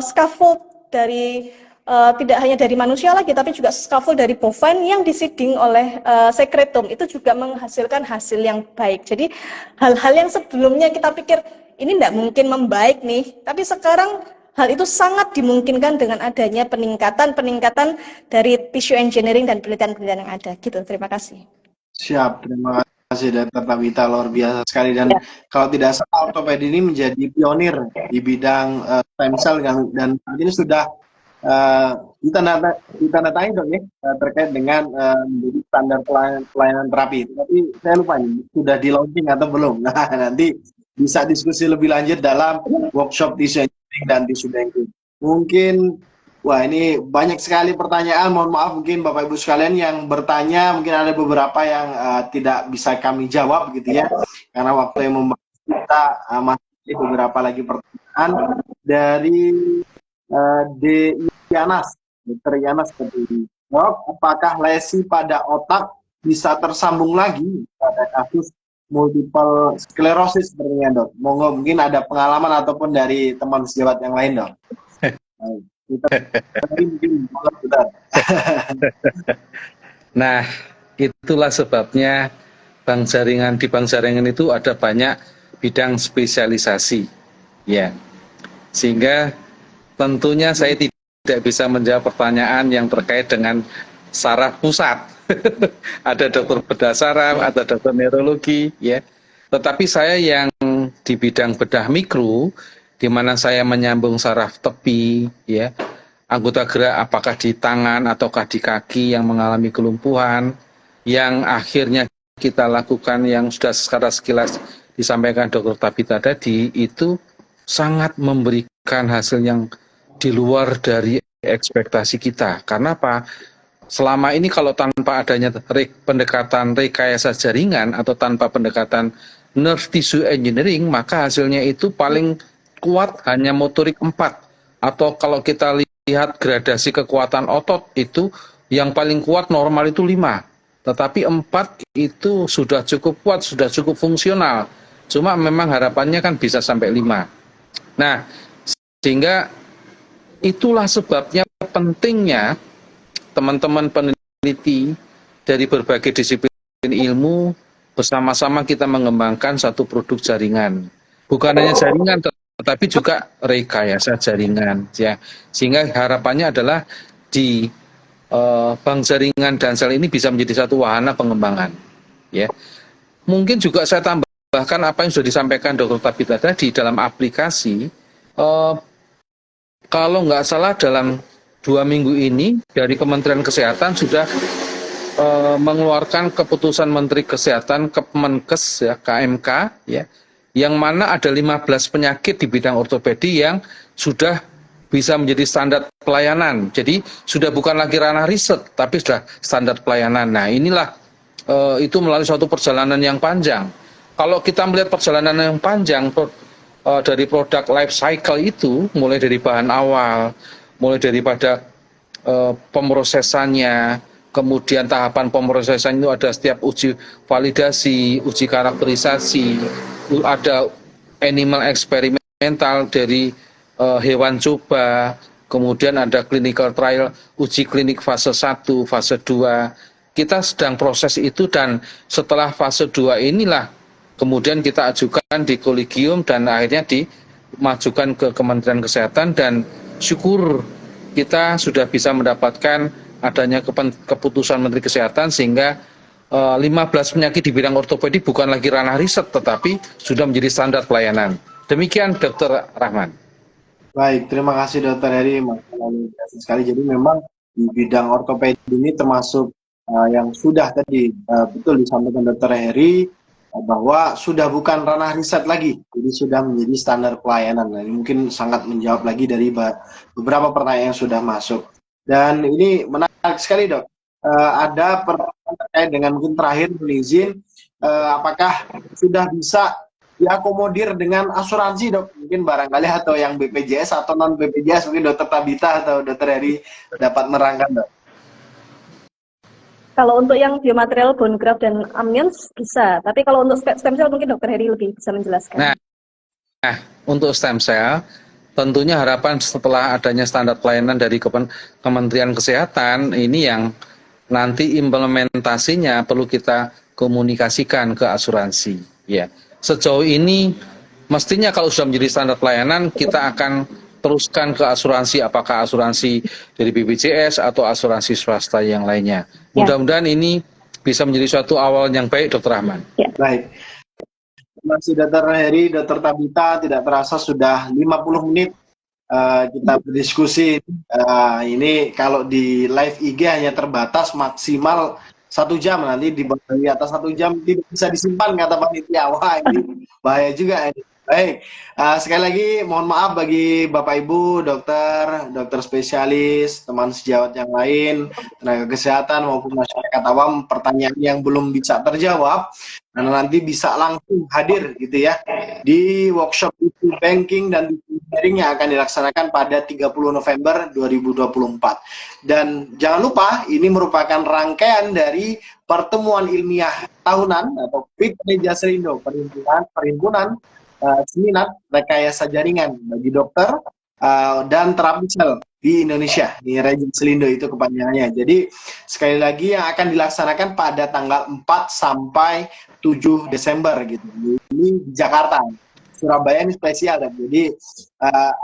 scaffold dari tidak hanya dari manusia lagi, tapi juga scaffold dari bovine yang diseeding oleh sekretom itu juga menghasilkan hasil yang baik. Jadi hal-hal yang sebelumnya kita pikir ini tidak mungkin membaik nih, tapi sekarang hal itu sangat dimungkinkan dengan adanya peningkatan dari tissue engineering dan penelitian-penelitian yang ada. Gitu, terima kasih. Siap, terima kasih Dr. Tabita, luar biasa sekali. Dan kalau tidak salah ortopedi ini menjadi pionir di bidang stem cell dan saat ini sudah ditandatangani dong ya, terkait dengan menjadi standar pelayanan terapi. Tapi saya lupa nih, sudah di launching atau belum. Nah, nanti bisa diskusi lebih lanjut dalam workshop tissue engineering dan tissue banking. Mungkin, wah ini banyak sekali pertanyaan. Mohon maaf mungkin Bapak Ibu sekalian yang bertanya, mungkin ada beberapa yang tidak bisa kami jawab gitu ya, karena waktu yang membatasi kita. Masih beberapa lagi pertanyaan dari Yanas, Dr. Yanas seperti ini. Dok, apakah lesi pada otak bisa tersambung lagi pada kasus multiple sclerosis sepertinya, Dok? Monggo mungkin ada pengalaman ataupun dari teman sejawat yang lain, Dok. Nah, itulah sebabnya bank jaringan, di bank jaringan itu ada banyak bidang spesialisasi, ya. Sehingga tentunya saya tidak bisa menjawab pertanyaan yang terkait dengan saraf pusat. Ada dokter bedah saraf, ada dokter neurologi, ya. Tetapi saya yang di bidang bedah mikro, di mana saya menyambung saraf tepi, ya, anggota gerak apakah di tangan ataukah di kaki yang mengalami kelumpuhan, yang akhirnya kita lakukan yang sudah secara sekilas disampaikan Dr. Tabita tadi, itu sangat memberikan hasil yang di luar dari ekspektasi kita. Karena apa? Selama ini kalau tanpa adanya pendekatan rekayasa jaringan atau tanpa pendekatan nerve tissue engineering, maka hasilnya itu paling kuat hanya motorik 4. Atau kalau kita lihat gradasi kekuatan otot itu yang paling kuat normal itu 5. Tetapi 4 itu sudah cukup kuat, sudah cukup fungsional. Cuma memang harapannya kan bisa sampai 5. Nah, sehingga itulah sebabnya pentingnya teman-teman peneliti dari berbagai disiplin ilmu bersama-sama kita mengembangkan satu produk jaringan. Bukan hanya jaringan, tetapi juga rekayasa jaringan. Ya. Sehingga harapannya adalah di bank jaringan dan sel ini bisa menjadi satu wahana pengembangan. Ya. Mungkin juga saya tambahkan apa yang sudah disampaikan Dr. Tabita tadi dalam aplikasi. Kalau nggak salah dalam 2 minggu ini dari Kementerian Kesehatan sudah mengeluarkan keputusan Menteri Kesehatan Kemenkes ya, KMK ya, yang mana ada 15 penyakit di bidang ortopedi yang sudah bisa menjadi standar pelayanan. Jadi sudah bukan lagi ranah riset, tapi sudah standar pelayanan. Nah inilah itu melalui suatu perjalanan yang panjang. Kalau kita melihat perjalanan yang panjang dari produk life cycle itu, mulai dari bahan awal, mulai daripada pemrosesannya, kemudian tahapan pemrosesan itu ada setiap uji validasi, uji karakterisasi, ada animal eksperimental dari hewan coba, kemudian ada clinical trial, uji klinik fase 1, fase 2. Kita sedang proses itu dan setelah fase 2 inilah kemudian kita ajukan di kolegium dan akhirnya dimajukan ke Kementerian Kesehatan dan syukur kita sudah bisa mendapatkan adanya keputusan Menteri Kesehatan sehingga 15 penyakit di bidang ortopedi bukan lagi ranah riset tetapi sudah menjadi standar pelayanan. Demikian Dr. Rahman. Baik, terima kasih Dr. Heri, masalah biasa sekali. Jadi memang di bidang ortopedi ini termasuk yang sudah tadi betul disampaikan Dr. Heri bahwa sudah bukan ranah riset lagi, jadi sudah menjadi standar pelayanan. Nah, ini mungkin sangat menjawab lagi dari beberapa pertanyaan yang sudah masuk. Dan ini menarik sekali Dok. Ada pertanyaan terkait dengan mungkin terakhir izin, apakah sudah bisa diakomodir dengan asuransi Dok? Mungkin barangkali atau yang BPJS atau non BPJS, mungkin Dr. Tabita atau Dr. Heri dapat menerangkan Dok. Kalau untuk yang biomaterial bone graft dan amnions bisa, tapi kalau untuk stem cell mungkin Dr. Heri lebih bisa menjelaskan. Nah, untuk stem cell tentunya harapan setelah adanya standar pelayanan dari Kementerian Kesehatan ini yang nanti implementasinya perlu kita komunikasikan ke asuransi. Ya, sejauh ini mestinya kalau sudah menjadi standar pelayanan kita akan teruskan ke asuransi, apakah asuransi dari BPJS atau asuransi swasta yang lainnya. Mudah-mudahan ini bisa menjadi suatu awal yang baik, Dr. Rahman. Ya. Baik. Terima kasih Dr. Heri, Dr. Tabita, tidak terasa sudah 50 menit kita berdiskusi. Ini kalau di live IG hanya terbatas maksimal 1 jam, nanti di atas 1 jam tidak bisa disimpan kata panitia. Wah, ini bahaya juga ini. Baik, sekali lagi mohon maaf bagi Bapak Ibu, dokter spesialis, teman sejawat yang lain, tenaga kesehatan maupun masyarakat awam, pertanyaan yang belum bisa terjawab, karena nanti bisa langsung hadir gitu ya di workshop issue banking dan sharing yang akan dilaksanakan pada 30 November 2024. Dan jangan lupa ini merupakan rangkaian dari pertemuan ilmiah tahunan atau PIT Reja Selindo, perhimpunan seminar rekayasa jaringan bagi dokter dan terapi sel di Indonesia. Di Reja Selindo itu kepanjangannya. Jadi sekali lagi yang akan dilaksanakan pada tanggal 4 sampai 7 Desember gitu. Ini di Jakarta. Surabaya ini spesial dan jadi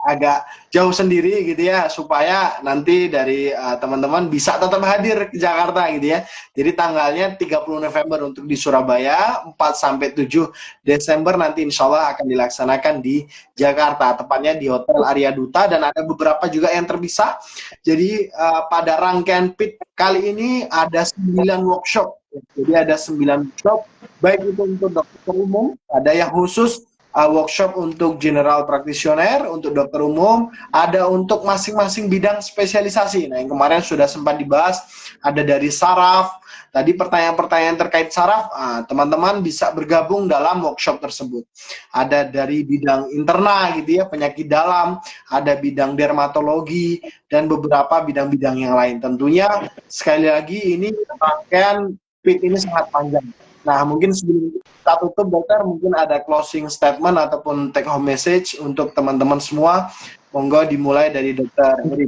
agak jauh sendiri gitu ya, supaya nanti dari teman-teman bisa tetap hadir ke Jakarta gitu ya. Jadi tanggalnya 30 November untuk di Surabaya, 4 sampai 7 Desember nanti insya Allah akan dilaksanakan di Jakarta, tepatnya di Hotel Arya Duta, dan ada beberapa juga yang terpisah. Jadi pada rangkaian PIT kali ini ada 9 workshop. Jadi ada 9 workshop, baik itu untuk dokter umum, ada yang khusus workshop untuk general practitioner, untuk dokter umum, ada untuk masing-masing bidang spesialisasi. Nah, yang kemarin sudah sempat dibahas, ada dari saraf, tadi pertanyaan-pertanyaan terkait saraf, teman-teman bisa bergabung dalam workshop tersebut. Ada dari bidang interna gitu ya, penyakit dalam, ada bidang dermatologi, dan beberapa bidang-bidang yang lain. Tentunya, sekali lagi ini rangkaian PIT ini sangat panjang. Nah, mungkin sebelum kita tutup, dokter, mungkin ada closing statement ataupun take home message untuk teman-teman semua. Monggo dimulai dari dokter Heri.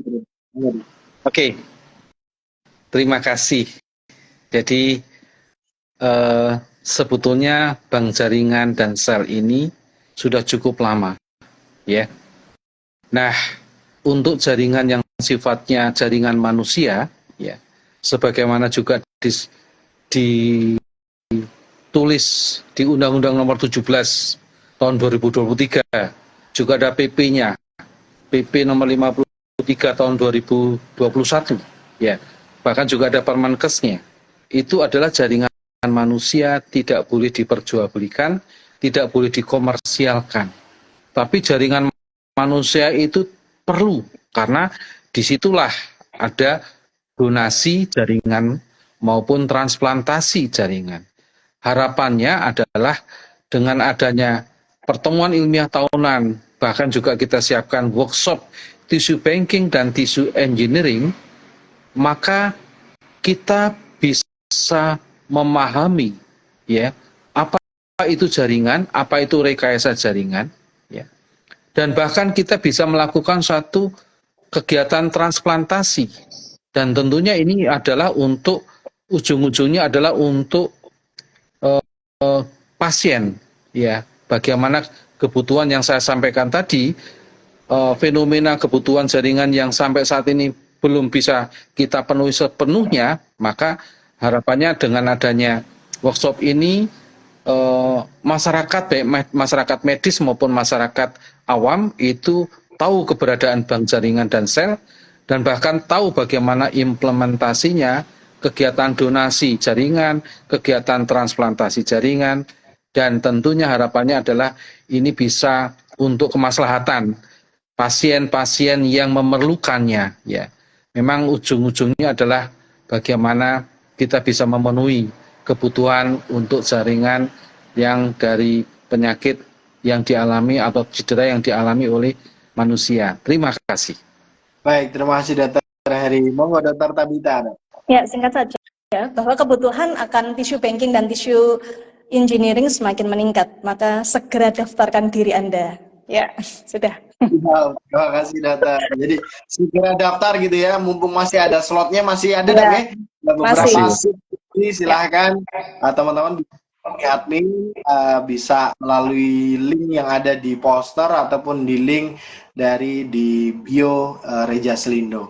Oke, terima kasih. Jadi, sebetulnya bank jaringan dan sel ini sudah cukup lama, ya. Nah, untuk jaringan yang sifatnya jaringan manusia, ya, sebagaimana juga ditulis di Undang-Undang Nomor 17 tahun 2023, juga ada PP-nya, PP Nomor 53 tahun 2021, ya. Bahkan juga ada Permenkesnya. Itu adalah jaringan manusia, tidak boleh diperjualbelikan, tidak boleh dikomersialkan. Tapi jaringan manusia itu perlu, karena disitulah ada donasi jaringan maupun transplantasi jaringan. Harapannya adalah dengan adanya pertemuan ilmiah tahunan, bahkan juga kita siapkan workshop tissue banking dan tissue engineering, maka kita bisa memahami ya apa itu jaringan, apa itu rekayasa jaringan, ya. Dan bahkan kita bisa melakukan suatu kegiatan transplantasi. Dan tentunya ini adalah untuk ujung-ujungnya adalah untuk pasien, ya. Bagaimana kebutuhan yang saya sampaikan tadi, fenomena kebutuhan jaringan yang sampai saat ini belum bisa kita penuhi sepenuhnya, maka harapannya dengan adanya workshop ini, masyarakat, baik masyarakat medis maupun masyarakat awam itu tahu keberadaan bank jaringan dan sel, dan bahkan tahu bagaimana implementasinya, kegiatan donasi jaringan, kegiatan transplantasi jaringan, dan tentunya harapannya adalah ini bisa untuk kemaslahatan pasien-pasien yang memerlukannya, ya. Memang ujung-ujungnya adalah bagaimana kita bisa memenuhi kebutuhan untuk jaringan yang dari penyakit yang dialami atau cedera yang dialami oleh manusia. Terima kasih. Baik, terima kasih Dr. Heri. Monggo Dr. Tabita. Ya, singkat saja bahwa kebutuhan akan tissue banking dan tissue engineering semakin meningkat, maka segera daftarkan diri Anda. Ya, sudah. Terima kasih Dr. Jadi segera daftar gitu ya, mumpung masih ada slotnya, masih ada ya. Beberapa silahkan teman-teman admin bisa melalui link yang ada di poster ataupun di link dari di bio Reja Selindo.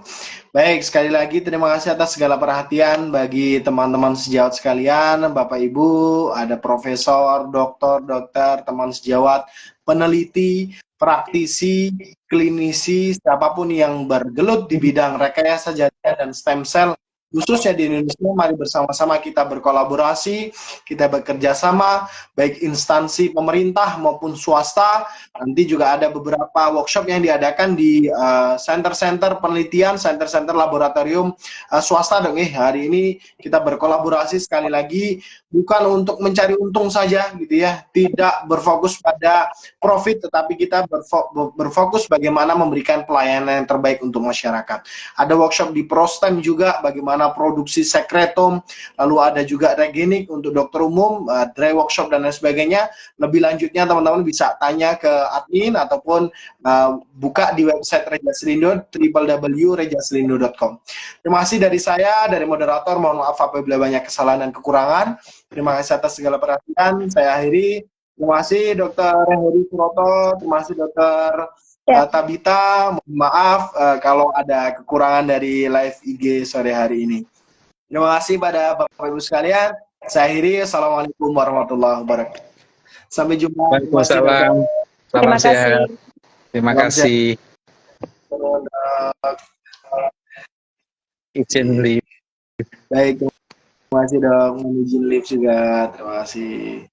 Baik, sekali lagi terima kasih atas segala perhatian bagi teman-teman sejawat sekalian, Bapak Ibu, ada profesor, dokter, teman sejawat, peneliti, praktisi, klinisi, siapapun yang bergelut di bidang rekayasa jaringan dan stem cell, khususnya di Indonesia, mari bersama-sama kita berkolaborasi, kita bekerja sama, baik instansi pemerintah maupun swasta. Nanti juga ada beberapa workshop yang diadakan di center-center penelitian, center-center laboratorium swasta dong. Hari ini kita berkolaborasi sekali lagi, bukan untuk mencari untung saja gitu ya, tidak berfokus pada profit, tetapi kita berfokus bagaimana memberikan pelayanan yang terbaik untuk masyarakat. Ada workshop di Prostem juga, bagaimana produksi sekretom, lalu ada juga regenik untuk dokter umum, dry workshop dan lain sebagainya. Lebih lanjutnya teman-teman bisa tanya ke admin ataupun buka di website Reja Selindo, www.rejaselindo.com. Terima kasih dari saya, dari moderator, mohon maaf apabila banyak kesalahan dan kekurangan. Terima kasih atas segala perhatian. Saya akhiri. Terima kasih Dr. Heri Suroto, terima kasih Dr. Tabita, mohon maaf kalau ada kekurangan dari live IG sore hari ini. Terima kasih pada Bapak Ibu sekalian. Saya akhiri. Assalamualaikum warahmatullahi wabarakatuh. Sampai jumpa. Waalaikumsalam. Salam sehat. Terima kasih. Izin live. Baik, terima kasih dong. Izin live juga. Terima kasih.